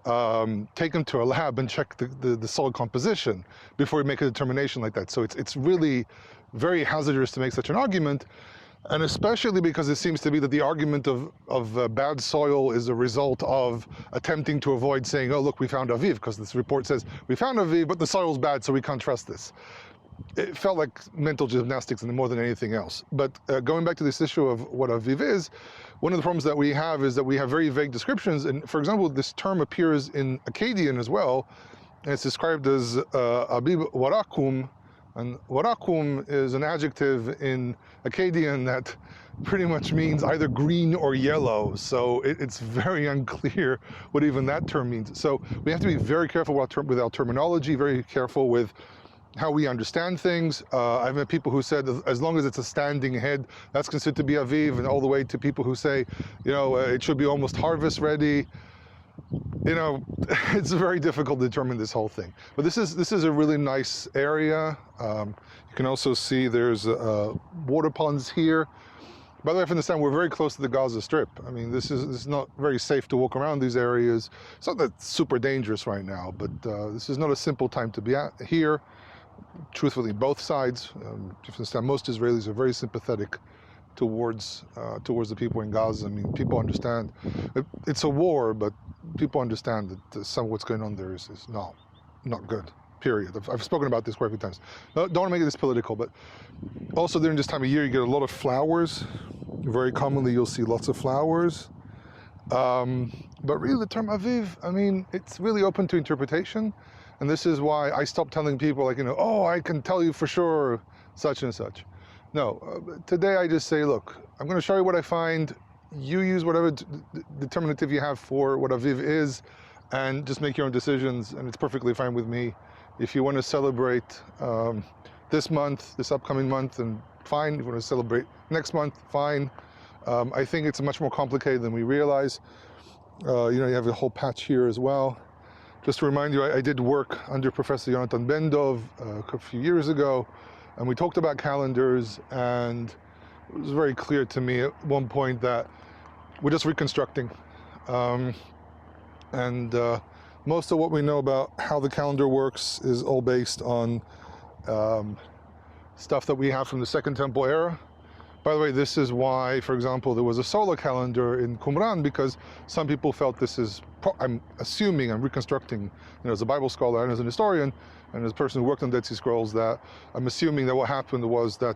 S1: lab and check the soil composition before you make a determination like that. So it's really very hazardous to make such an argument, and especially because it seems to be that the argument of bad soil is a result of attempting to avoid saying, oh, look, we found Aviv, because this report says we found Aviv, but the soil's bad, so we can't trust this. It felt like mental gymnastics more than anything else. But going back to this issue of what Aviv is, one of the problems that we have is that we have very vague descriptions. And for example, this term appears in Akkadian as well, and it's described as Aviv Warakum. And Warakum is an adjective in Akkadian that pretty much means either green or yellow. So it's very unclear what even that term means. So we have to be very careful with our terminology, very careful with how we understand things. I've met people who said as long as it's a standing head, that's considered to be Aviv, and all the way to people who say, it should be almost harvest ready. It's very difficult to determine this whole thing. But this is a really nice area. You can also see there's water ponds here. By the way, I understand we're very close to the Gaza Strip. I mean, this is not very safe to walk around these areas. It's not that super dangerous right now, but this is not a simple time to be here. Truthfully, both sides. You understand, most Israelis are very sympathetic towards the people in Gaza. I mean, people understand it's a war, but people understand that some of what's going on there is not good. Period. I've spoken about this quite a few times. Don't want to make this political, but also during this time of year, you get a lot of flowers. Very commonly, you'll see lots of flowers. But really, the term Aviv, I mean, it's really open to interpretation. And this is why I stopped telling people, oh, I can tell you for sure such and such. No, today I just say, look, I'm going to show you what I find. You use whatever determinative you have for what Aviv is, and just make your own decisions, and it's perfectly fine with me. If you want to celebrate this upcoming month, then fine. If you want to celebrate next month, fine. I think it's much more complicated than we realize. You have a whole patch here as well. Just to remind you, I did work under Professor Yonatan Ben-Dov a few years ago, and we talked about calendars, and it was very clear to me at one point that we're just reconstructing. Most of what we know about how the calendar works is all based on stuff that we have from the Second Temple era. By the way, this is why, for example, there was a solar calendar in Qumran, because some people felt this is, I'm assuming, I'm reconstructing, as a Bible scholar and as an historian, and as a person who worked on Dead Sea Scrolls, that I'm assuming that what happened was that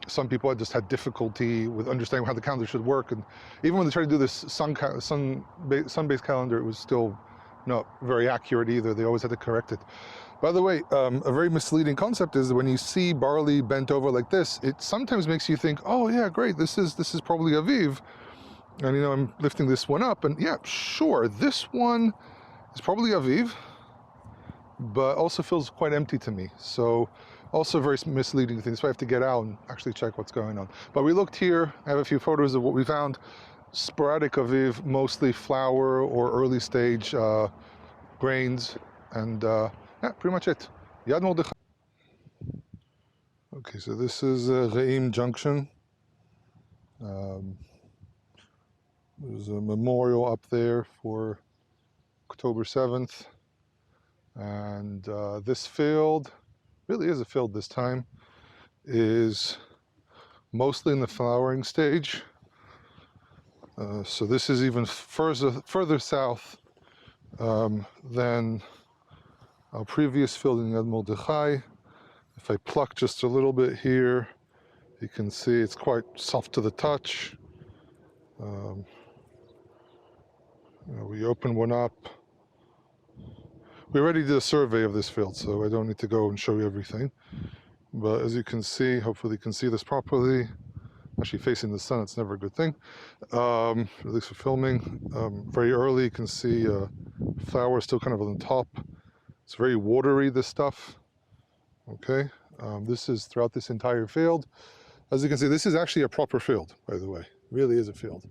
S1: some people had just had difficulty with understanding how the calendar should work. And even when they tried to do this sun-based calendar, it was still not very accurate either. They always had to correct it. By the way, a very misleading concept is that when you see barley bent over like this, it sometimes makes you think, oh yeah, great, this is probably Aviv. And I'm lifting this one up, and yeah, sure, this one is probably Aviv, but also feels quite empty to me. So also a very misleading thing. So I have to get out and actually check what's going on. But we looked here. I have a few photos of what we found. Sporadic Aviv, mostly flower or early stage grains, and yeah, pretty much it. Yad Mordechai. Okay, so this is Re'im Junction. There's a memorial up there for October 7th. And this field, really is a field this time, is mostly in the flowering stage. So this is even further south than our previous field in Yad Mordechai. If I pluck just a little bit here, you can see it's quite soft to the touch. We open one up. We already did a survey of this field, so I don't need to go and show you everything. But as you can see, hopefully you can see this properly, Actually facing the sun, it's never a good thing, at least for filming. Very early, you can see flowers still kind of on the top. It's very watery, this stuff. Okay, this is throughout this entire field. As you can see, this is actually a proper field, by the way. It really is a field.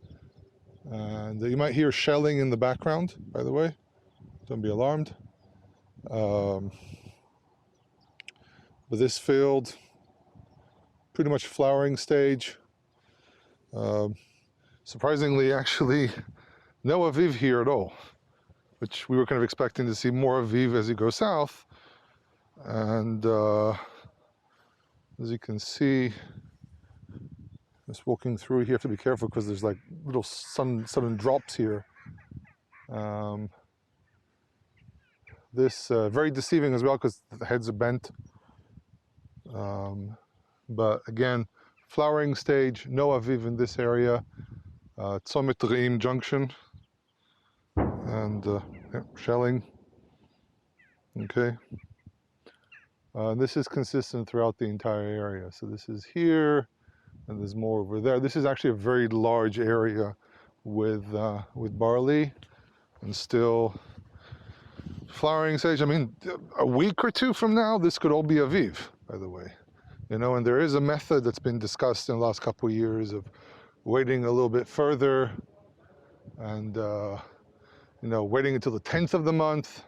S1: And you might hear shelling in the background, by the way. Don't be alarmed. But this field, pretty much flowering stage. Surprisingly, actually, no Aviv here at all, which we were kind of expecting to see more Aviv as you go south. And as you can see, just walking through here, you have to be careful because there's like little sudden drops here. This very deceiving as well because the heads are bent. But again, flowering stage, no Aviv in this area. Tzomet Re'im Junction, and shelling. Okay. This is consistent throughout the entire area. So this is here, and there's more over there. This is actually a very large area with barley, and still flowering stage. I mean, a week or two from now, this could all be Aviv, by the way. You know, and there is a method that's been discussed in the last couple of years of waiting a little bit further, and you know, waiting until the 10th of the month.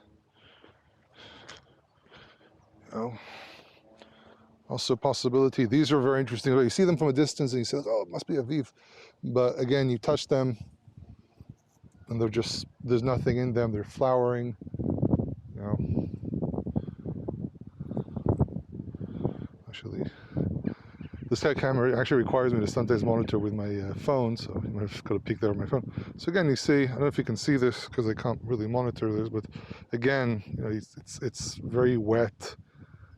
S1: You know, also a possibility. These are very interesting. You see them from a distance and you say, oh, it must be Aviv. But again, you touch them and they're just, there's nothing in them. They're flowering. You know. Actually, this camera actually requires me to sometimes monitor with my phone, so you might have got a peek there on my phone. So again, you see, I don't know if you can see this because I can't really monitor this, but again, you know, it's very wet.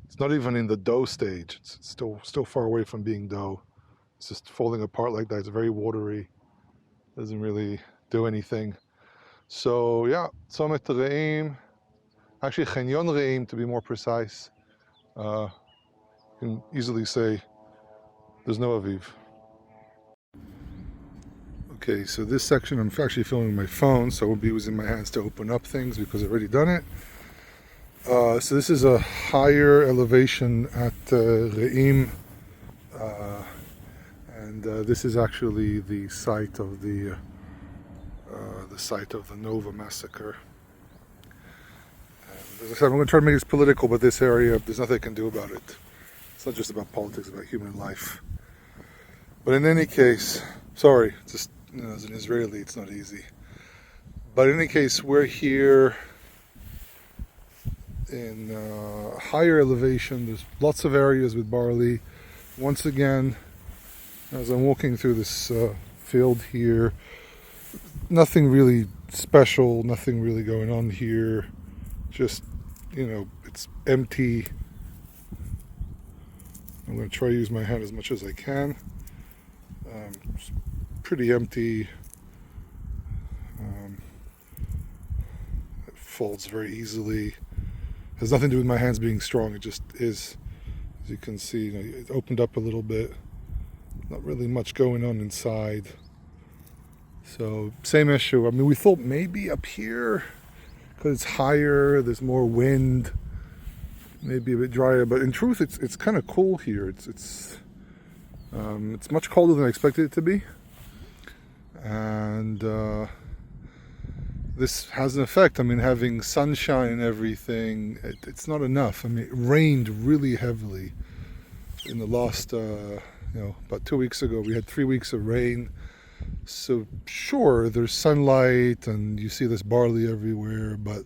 S1: It's not even in the dough stage. It's still far away from being dough. It's just falling apart like that. It's very watery. Doesn't really do anything. So yeah, Tzomet Re'im, actually Chenyon Re'im to be more precise. You can easily say there's no Aviv. Okay, so this section I'm actually filming with my phone, so I won't be using my hands to open up things because I've already done it. So this is a higher elevation at Re'im, and this is actually the site of the Nova massacre. And as I said, I'm going to try to make this political, but this area, there's nothing I can do about it. It's not just about politics, it's about human life. But in any case, sorry, just, you know, as an Israeli, it's not easy. But in any case, we're here in higher elevation. There's lots of areas with barley. Once again, as I'm walking through this field here, nothing really special, nothing really going on here. Just, you know, it's empty. I'm going to try to use my hand as much as I can. It's pretty empty. It folds very easily. Has nothing to do with my hands being strong. It just is. As you can see, you know, it opened up a little bit. Not really much going on inside. So same issue. I mean, we thought maybe up here, because it's higher, there's more wind, maybe a bit drier. But in truth, it's kind of cool here. It's much colder than I expected it to be, and this has an effect. I mean, having sunshine and everything, it's not enough. I mean, it rained really heavily in the last, about 2 weeks ago. We had 3 weeks of rain. So sure, there's sunlight and you see this barley everywhere, but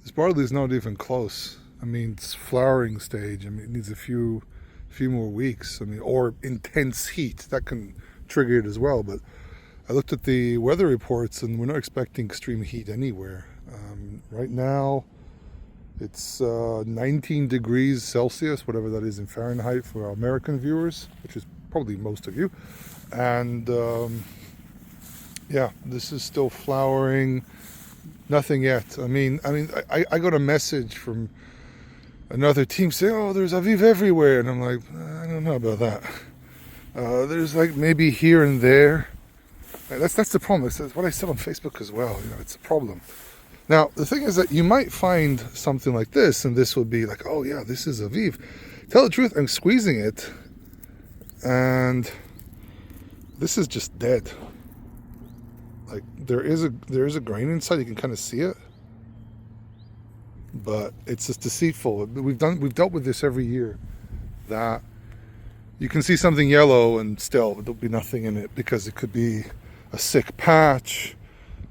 S1: this barley is not even close. I mean, it's flowering stage. I mean, it needs a few more weeks. I mean, or intense heat that can trigger it as well. But I looked at the weather reports and we're not expecting extreme heat anywhere. Right now, it's 19 degrees Celsius, whatever that is in Fahrenheit for our American viewers, which is probably most of you. And yeah, this is still flowering. Nothing yet. I mean, I got a message from another team saying, "Oh, there's Aviv everywhere," and I'm like, I don't know about that. There's like maybe here and there. That's the problem. That's what I said on Facebook as well. It's a problem. Now, the thing is that you might find something like this, and this would be like, oh yeah, this is Aviv. Tell the truth, I'm squeezing it, and this is just dead. Like there is a grain inside. You can kind of see it, but it's just deceitful. We've dealt with this every year. That you can see something yellow, and still there'll be nothing in it because it could be a sick patch.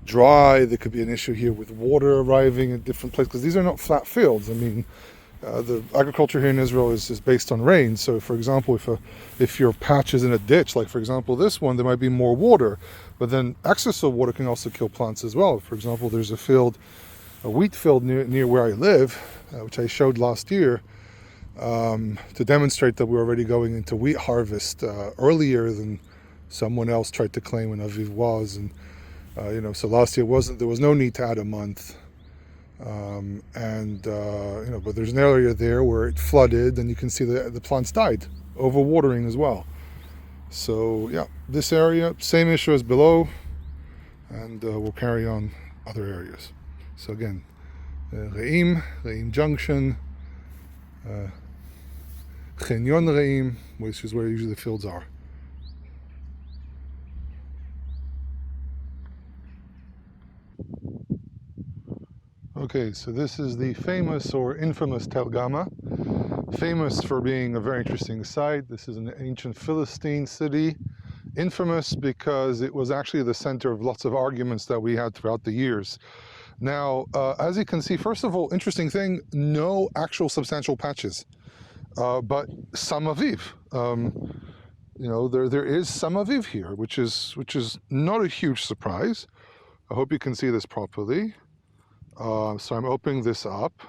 S1: Dry. There could be an issue here with water arriving at different places because these are not flat fields. I mean, the agriculture here in Israel is based on rain. So, for example, if your patch is in a ditch, like for example this one, there might be more water, but then excess of water can also kill plants as well. For example, there's a wheat field near where I live, which I showed last year to demonstrate that we're already going into wheat harvest earlier than someone else tried to claim when Aviv was, and so last year there was no need to add a month, but there's an area there where it flooded, and you can see the plants died, overwatering as well. So yeah, this area, same issue as below, and we'll carry on other areas. So again, Re'im Junction, Chenyon Re'im, which is where usually the fields are. Okay, so this is the famous or infamous Tel Gama, famous for being a very interesting site. This is an ancient Philistine city, infamous because it was actually the center of lots of arguments that we had throughout the years. Now, as you can see, first of all, interesting thing, no actual substantial patches, but some Aviv. There is some Aviv here, which is not a huge surprise. I hope you can see this properly. So I'm opening this up,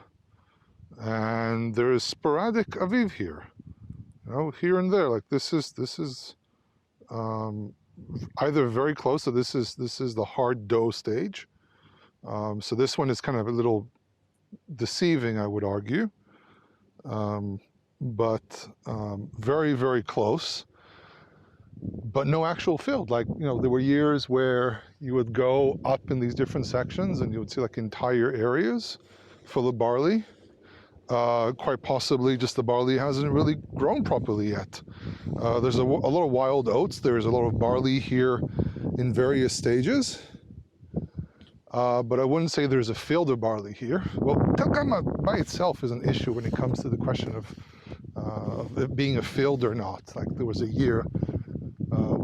S1: and there is sporadic Aviv here, here and there. Like this is either very close. So this is the hard dough stage. So this one is kind of a little deceiving, I would argue, but very, very close. But no actual field. Like, there were years where you would go up in these different sections and you would see like entire areas full of barley. Quite possibly just the barley hasn't really grown properly yet. There's a lot of wild oats. There's a lot of barley here in various stages. But I wouldn't say there's a field of barley here. Well, Tel Gama by itself is an issue when it comes to the question of it being a field or not. Like there was a year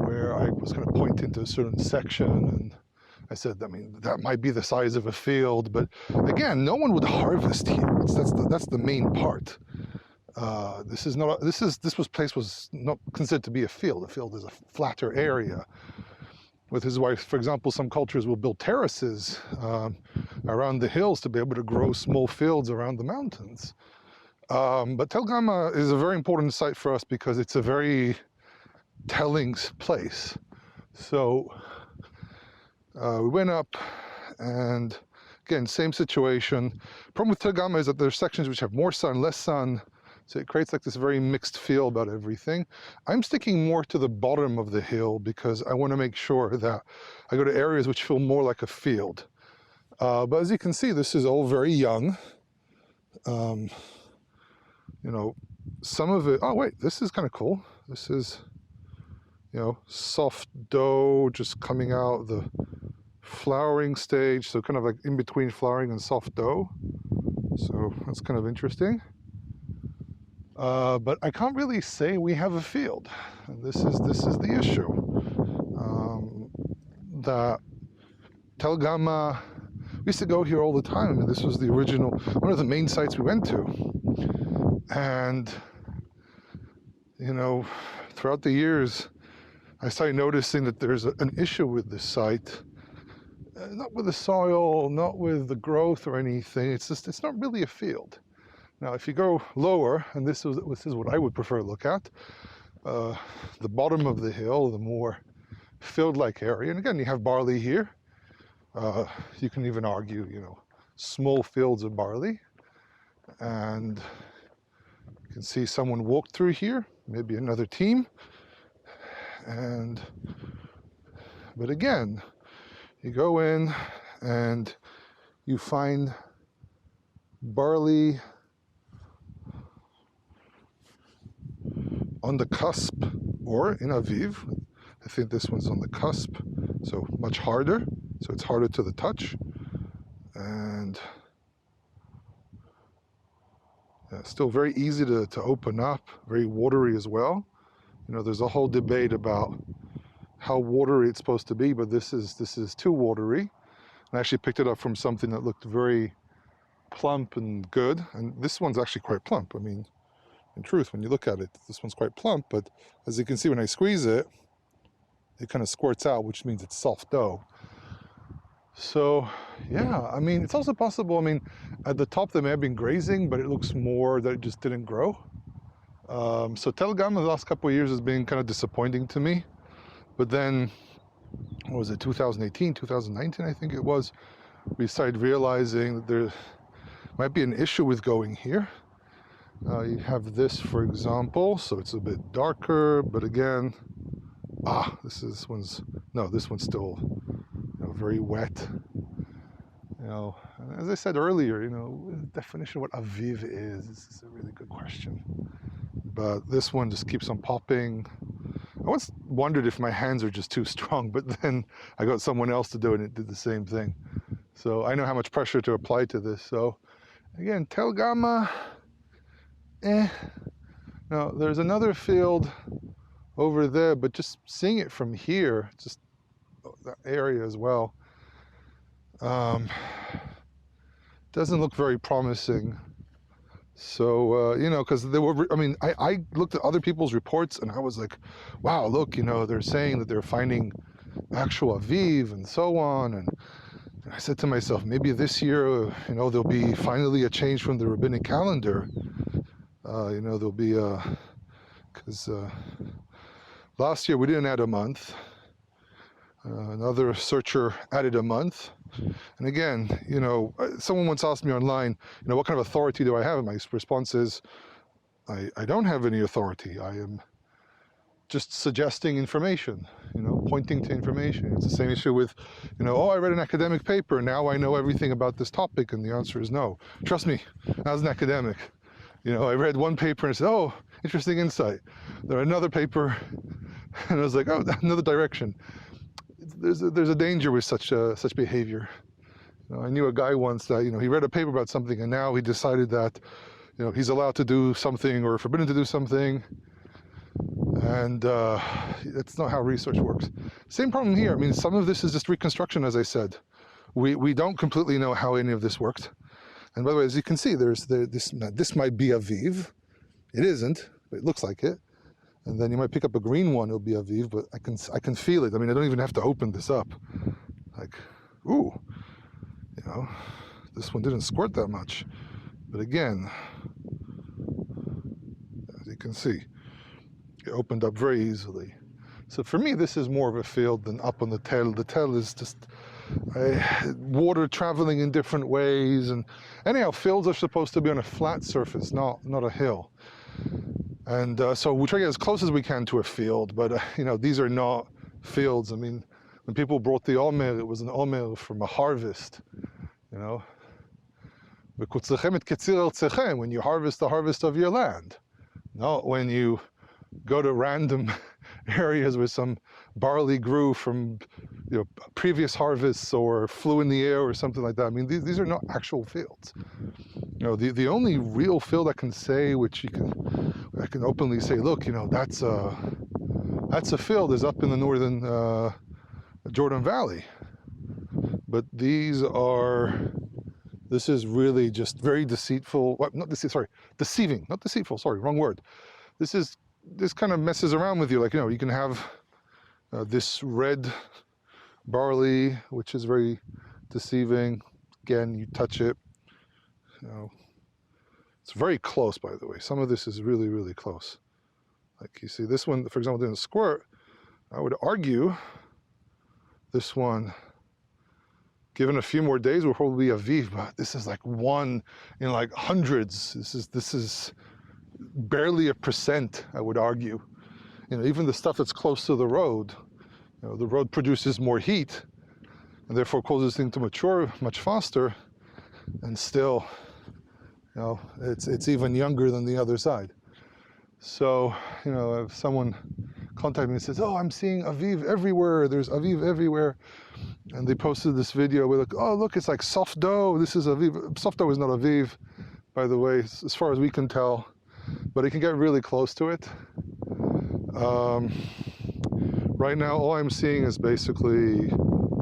S1: where I was going to point into a certain section, and I said, that might be the size of a field, but again, no one would harvest here. That's the main part. This place was not considered to be a field. A field is a flatter area. With his wife, for example, some cultures will build terraces around the hills to be able to grow small fields around the mountains. But Tel Gama is a very important site for us because it's a very telling place. So we went up, and again, same situation. Problem with Tel Gama is that there's sections which have more sun, less sun, so it creates like this very mixed feel about everything. I'm sticking more to the bottom of the hill because I want to make sure that I go to areas which feel more like a field. But as you can see, this is all very young. Some of it, oh wait, this is kind of cool. This is, soft dough just coming out the flowering stage, so kind of like in between flowering and soft dough. So that's kind of interesting. But I can't really say we have a field. And this is the issue. That Tel Gama, we used to go here all the time. I mean, this was the original, one of the main sites we went to. And, throughout the years, I started noticing that there's an issue with this site. Not with the soil, not with the growth or anything. It's not really a field. Now, if you go lower, and this is what I would prefer to look at, the bottom of the hill, the more field-like area. And again, you have barley here. You can even argue, small fields of barley. And you can see someone walked through here, maybe another team. But again, you go in and you find barley on the cusp, or in Aviv. I think this one's on the cusp, so much harder, so it's harder to the touch. And still very easy to open up, very watery as well. There's a whole debate about how watery it's supposed to be, but this is too watery. I actually picked it up from something that looked very plump and good, and this one's actually quite plump. I mean, in truth, when you look at it, this one's quite plump, but as you can see, when I squeeze it, it kind of squirts out, which means it's soft dough. So, yeah, I mean, it's also possible, I mean, at the top they may have been grazing, but it looks more that it just didn't grow. So Tel Gama the last couple of years has been kind of disappointing to me. But then, what was it, 2018, 2019, I think it was, we started realizing that there might be an issue with going here. You have this, for example, so it's a bit darker, but again, this one's still, very wet. As I said earlier, the definition of what Aviv is a really good question. But this one just keeps on popping. I once wondered if my hands are just too strong, but then I got someone else to do it and it did the same thing. So I know how much pressure to apply to this. So again, Tel Gama, Now, there's another field over there, but just seeing it from here, just that area as well, doesn't look very promising. So, because I looked at other people's reports and I was like, wow, look, they're saying that they're finding actual Aviv and so on. And I said to myself, maybe this year, there'll be finally a change from the rabbinic calendar. There'll be because last year we didn't add a month. Another searcher added a month. And again, someone once asked me online, what kind of authority do I have? And my response is, I don't have any authority. I am just suggesting information, pointing to information. It's the same issue with, I read an academic paper, now I know everything about this topic, and the answer is no. Trust me, as an academic, I read one paper and I said, oh, interesting insight. Then another paper, and I was like, oh, another direction. There's a danger with such behavior. I knew a guy once that, he read a paper about something and now he decided that, he's allowed to do something or forbidden to do something. And that's not how research works. Same problem here. I mean, some of this is just reconstruction, as I said. We don't completely know how any of this worked. And by the way, as you can see, this might be Aviv. It isn't, but it looks like it. And then you might pick up a green one, it'll be Aviv, but I can feel it. I mean, I don't even have to open this up. Like, ooh, this one didn't squirt that much. But again, as you can see, it opened up very easily. So for me, this is more of a field than up on the Tel. The Tel is just water traveling in different ways. And anyhow, fields are supposed to be on a flat surface, not a hill. And so we try to get as close as we can to a field, but these are not fields. I mean, when people brought the omer, it was an omer from a harvest, when you harvest the harvest of your land, not when you go to random areas where some barley grew from previous harvests or flew in the air or something like that. I mean, these are not actual fields. The only real field I can say, which I can openly say, look, that's a field, is up in the northern Jordan Valley. But this is really just very deceitful. Deceiving, not deceitful. Sorry, wrong word. This kind of messes around with you. Like, you can have this red barley, which is very deceiving. Again, you touch it, it's very close, by the way. Some of this is really, really close. Like you see, this one, for example, didn't squirt. I would argue this one, given a few more days, will probably be Aviv, but this is like one in like hundreds. This is barely 1%, I would argue. even the stuff that's close to the road, the road produces more heat and therefore causes things to mature much faster, and still, it's even younger than the other side. So, if someone contacts me and says, "Oh, I'm seeing Aviv everywhere. There's Aviv everywhere," and they posted this video with like, "Oh, look, it's like soft dough. This is Aviv." Soft dough is not Aviv, by the way, as far as we can tell, but it can get really close to it. Right now, all I'm seeing is basically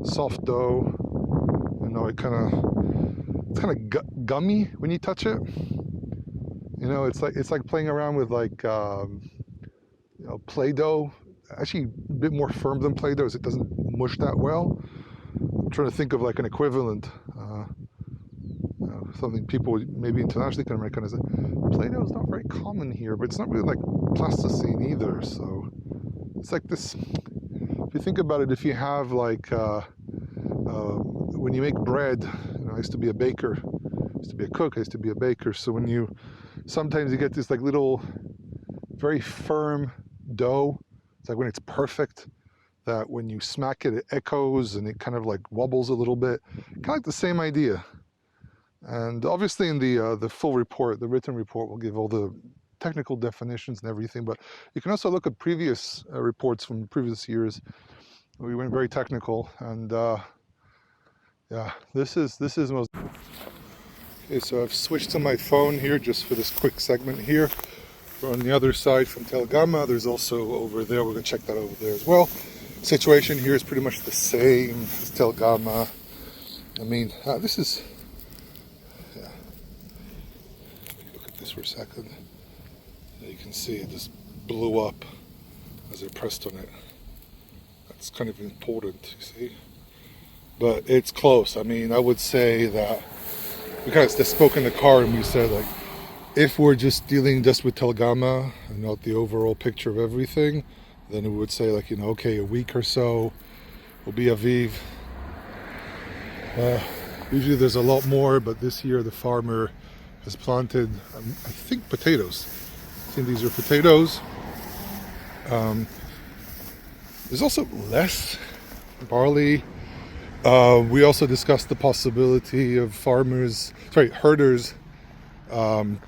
S1: soft dough. It's kind of gummy when you touch it. It's like playing around with Play-Doh. Actually, a bit more firm than Play-Doh, as it doesn't mush that well. I'm trying to think of like an equivalent, something people maybe internationally can recognize. Play-Doh is not very common here, but it's not really like plasticine either. So it's like this. If you think about it, if you have like when you make bread, I used to be a baker, I used to be a cook, I used to be a baker. So sometimes you get this like little, very firm dough. It's like when it's perfect, that when you smack it, it echoes and it kind of like wobbles a little bit. Kind of like the same idea. And obviously in the full report, the written report, will give all the technical definitions and everything. But you can also look at previous reports from previous years. We went very technical, and yeah, this is most. Okay, so I've switched to my phone here just for this quick segment here. We're on the other side from Tel Gama. There's also over there, we're going to check that over there as well. Situation here is pretty much the same as Tel Gama. I mean, this is, yeah. Look at this for a second. You can see it just blew up as I pressed on it. That's kind of important, you see. But it's close. I mean, I would say that we kind of spoke in the car and we said, like, if we're just dealing just with Tel Gama and not the overall picture of everything, then we would say, like, okay, a week or so will be Aviv. Usually there's a lot more, but this year the farmer has planted, I think, potatoes. I think these are potatoes. There's also less barley. We also discussed the possibility of herders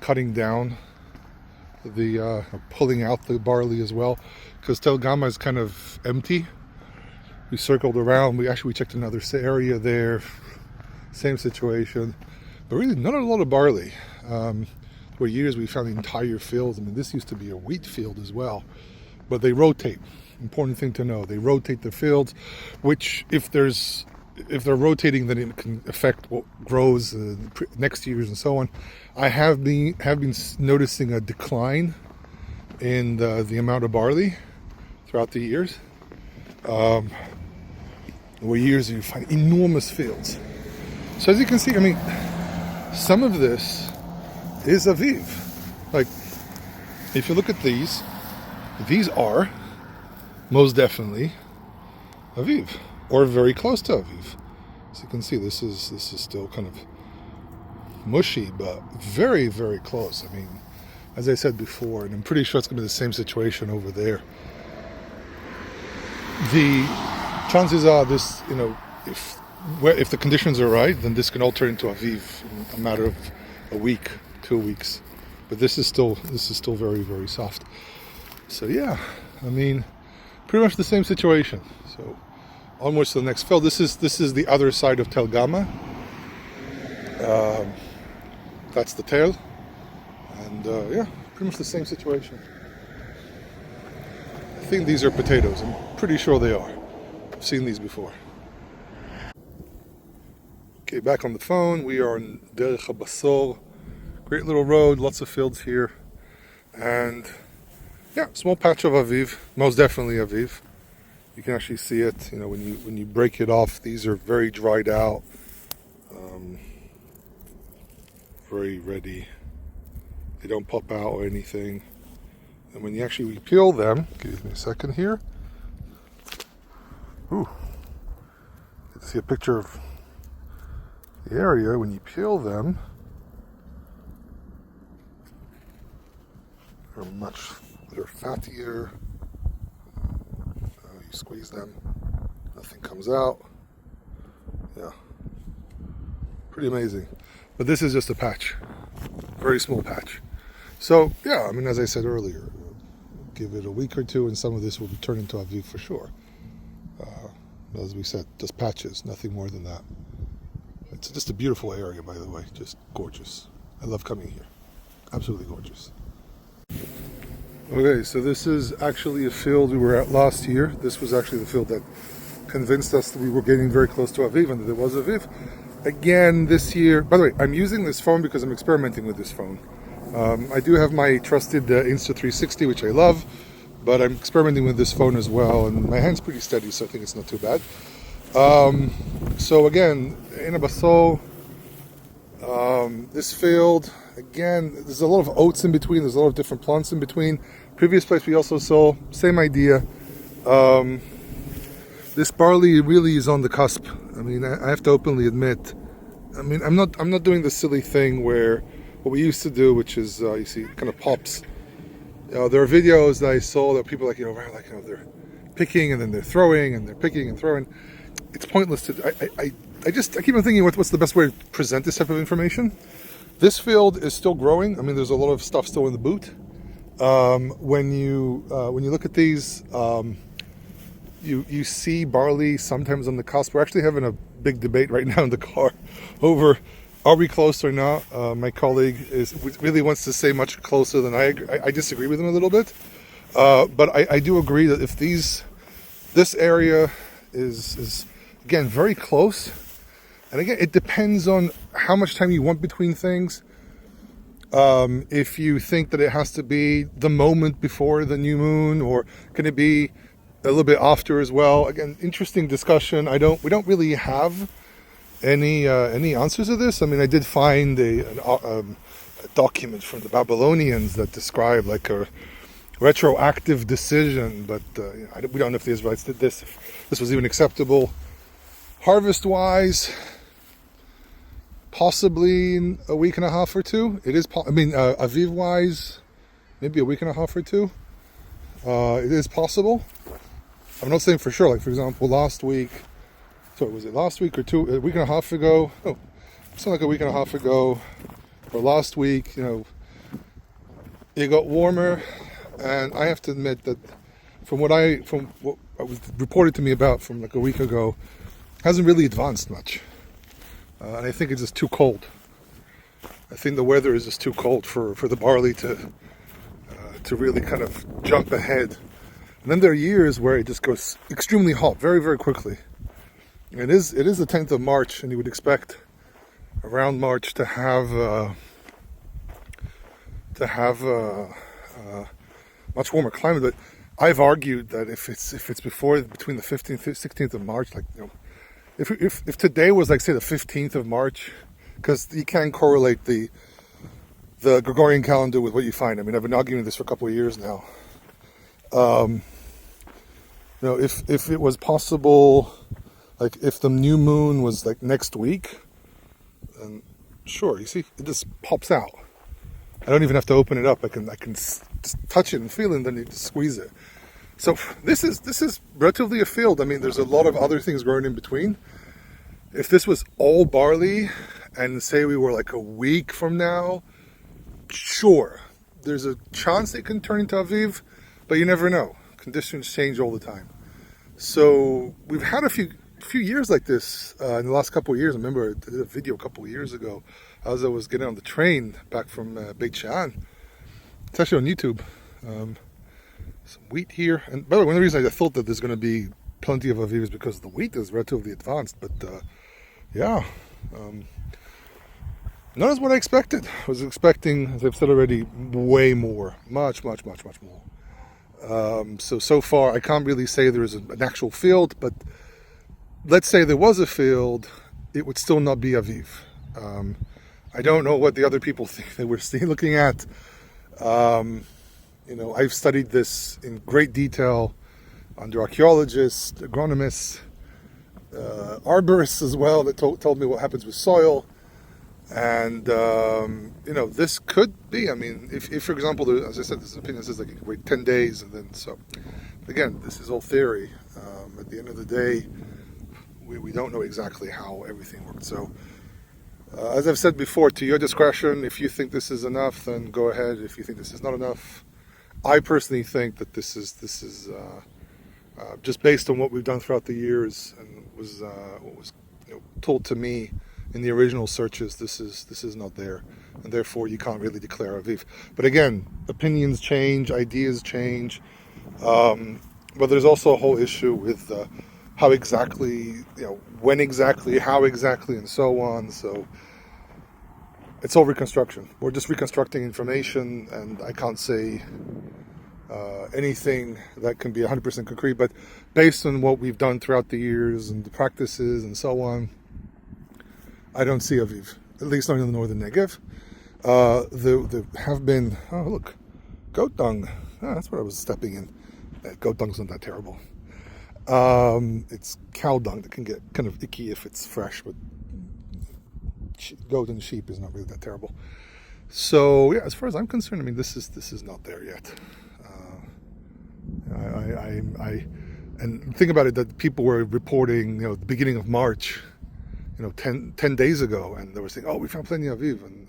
S1: cutting down pulling out the barley as well, because Tel Gama is kind of empty. We circled around. We checked another area there. Same situation, but really not a lot of barley. For years we found the entire fields. I mean, this used to be a wheat field as well, but they rotate. Important thing to know: they rotate the fields, which if they're rotating, then it can affect what grows next years and so on. I have been noticing a decline in the amount of barley throughout the years. There were years you find enormous fields. So as you can see, I mean, some of this is Aviv. Like, if you look at these are most definitely Aviv, or very close to Aviv. As you can see, this is still kind of mushy, but very, very close. I mean, as I said before, and I'm pretty sure it's going to be the same situation over there. The chances are this, if the conditions are right, then this can all turn into Aviv in a matter of a week, 2 weeks. But this is still very, very soft. So yeah, I mean, pretty much the same situation. So onwards to the next field. This is the other side of Tel Gama. That's the tail, and yeah, pretty much the same situation. I think these are potatoes. I'm pretty sure they are. I've seen these before. Okay, back on the phone. We are on Derech HaBasor. Great little road, lots of fields here, and yeah, small patch of Aviv. Most definitely Aviv. You can actually see it. When you break it off, these are very dried out, very ready. They don't pop out or anything. And when you actually peel them, give me a second here. Ooh, you can see a picture of the area. When you peel them, they're fattier. You squeeze them, nothing comes out. Yeah, pretty amazing. But this is just a patch, very small patch. So yeah, I mean, as I said earlier, give it a week or two and some of this will turn into Aviv for sure. As we said, just patches, nothing more than that. It's just a beautiful area, by the way, just gorgeous. I love coming here, absolutely gorgeous. Okay, so this is actually a field we were at last year. This was actually the field that convinced us that we were getting very close to Aviv and that there was Aviv. Again, this year, by the way, I'm using this phone because I'm experimenting with this phone. I do have my trusted Insta360, which I love, but I'm experimenting with this phone as well, and my hand's pretty steady, so I think it's not too bad. So again, in Abaso, this field, again, there's a lot of oats in between, there's a lot of different plants in between. Previous place we also saw, same idea. This barley really is on the cusp. I mean, I have to openly admit, I mean, I'm not doing the silly thing where what we used to do, which is you see, kind of pops. There are videos that I saw that people they're picking and then they're throwing and they're picking and throwing. It's pointless to. I keep on thinking what's the best way to present this type of information. This field is still growing. I mean, there's a lot of stuff still in the boot. When you look at these, you see barley sometimes on the cusp. We're actually having a big debate right now in the car over are we close or not. My colleague really wants to say much closer than I disagree with him a little bit, but I do agree that if this area is again very close, and again it depends on how much time you want between things. If you think that it has to be the moment before the new moon, or can it be a little bit after as well? Again, interesting discussion. We don't really have any answers to this. I mean, I did find a document from the Babylonians that described like a retroactive decision, but we don't know if the Israelites did this, if this was even acceptable. Harvest-wise, possibly in a week and a half or two. It is, Aviv-wise, maybe a week and a half or two. It is possible. I'm not saying for sure. Like, for example, last week, so was it last week or a week and a half ago? Oh, something like a week and a half ago, or last week, it got warmer, and I have to admit that from what was reported to me about from like a week ago, hasn't really advanced much. And I think it's just too cold. I think the weather is just too cold for the barley to really kind of jump ahead. And then there are years where it just goes extremely hot, very, very quickly. It is the 10th of March, and you would expect around March to have much warmer climate. But I've argued that if it's between the 15th and 16th of March, like if today was like say the 15th of March, because you can correlate the Gregorian calendar with what you find. I mean, I've been arguing this for a couple of years now. If it was possible, like if the new moon was like next week, then sure, you see, it just pops out. I don't even have to open it up. I can just touch it and feel it, and then you just squeeze it. So this is relatively a field. I mean, there's a lot of other things growing in between. If this was all barley, and say we were like a week from now, sure, there's a chance it can turn into Aviv, but you never know. Conditions change all the time. So we've had a few years like this in the last couple of years. I remember I did a video a couple of years ago as I was getting on the train back from Beit She'an. It's actually on YouTube. Some wheat here. And by the way, one of the reasons I thought that there's going to be plenty of Aviv is because the wheat is relatively advanced. But not as what I expected. I was expecting, as I've said already, way more. Much more. So far, I can't really say there is an actual field, but let's say there was a field, it would still not be Aviv. I don't know what the other people think they were looking at. I've studied this in great detail under archaeologists, agronomists, arborists as well, that told me what happens with soil. And, this could be, I mean, if for example, as I said, this opinion says like you can wait 10 days and then so. Again, this is all theory. At the end of the day, we don't know exactly how everything worked. So, as I've said before, to your discretion, if you think this is enough, then go ahead. If you think this is not enough, I personally think that this is just based on what we've done throughout the years and what was told to me in the original searches. This is not there, and therefore you can't really declare Aviv. But again, opinions change, ideas change. But there's also a whole issue with how exactly, when exactly, how exactly, and so on. So it's all reconstruction. We're just reconstructing information, and I can't say anything that can be 100% concrete. But based on what we've done throughout the years and the practices and so on, I don't see Aviv, at least not in the Northern Negev. There have been, oh look, goat dung. Oh, that's what I was stepping in. Goat dung's not that terrible. It's cow dung that can get kind of icky if it's fresh, but goat and sheep is not really that terrible. So yeah, as far as I'm concerned, I mean, this is not there yet. And think about it, that people were reporting, the beginning of March, 10 days ago, and they were saying, oh, we found plenty of Aviv, and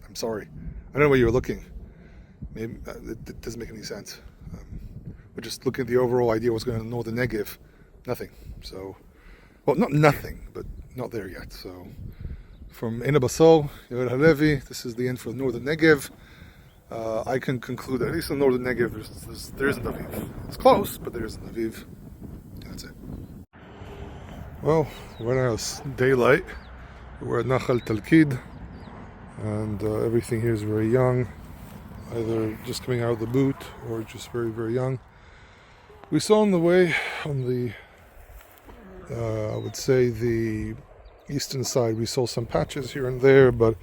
S1: I'm sorry, I don't know where you were looking. Maybe it doesn't make any sense. We're just looking at the overall idea of what's going on in Northern Negev. Nothing. So, well, not nothing, but not there yet. So, from Ena Basol, Yoel Halevi, this is the end for Northern Negev. I can conclude that at least in Northern Negev, there isn't Aviv. It's close, but there isn't Aviv. That's it. Well, when I was daylight, we're at Nachal Talkid, and everything here is very young, either just coming out of the boot or just very, very young. We saw on the way, on the, I would say the eastern side, we saw some patches here and there, but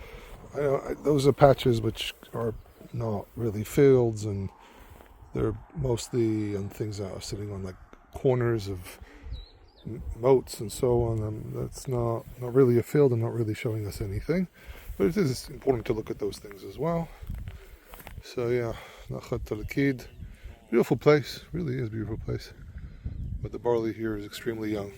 S1: those are patches which are not really fields, and they're mostly on things that are sitting on like corners of moats and so on. That's not really a field and not really showing us anything, but it is important to look at those things as well. So yeah, Nachat Talakid, beautiful place, really is a beautiful place, but the barley here is extremely young.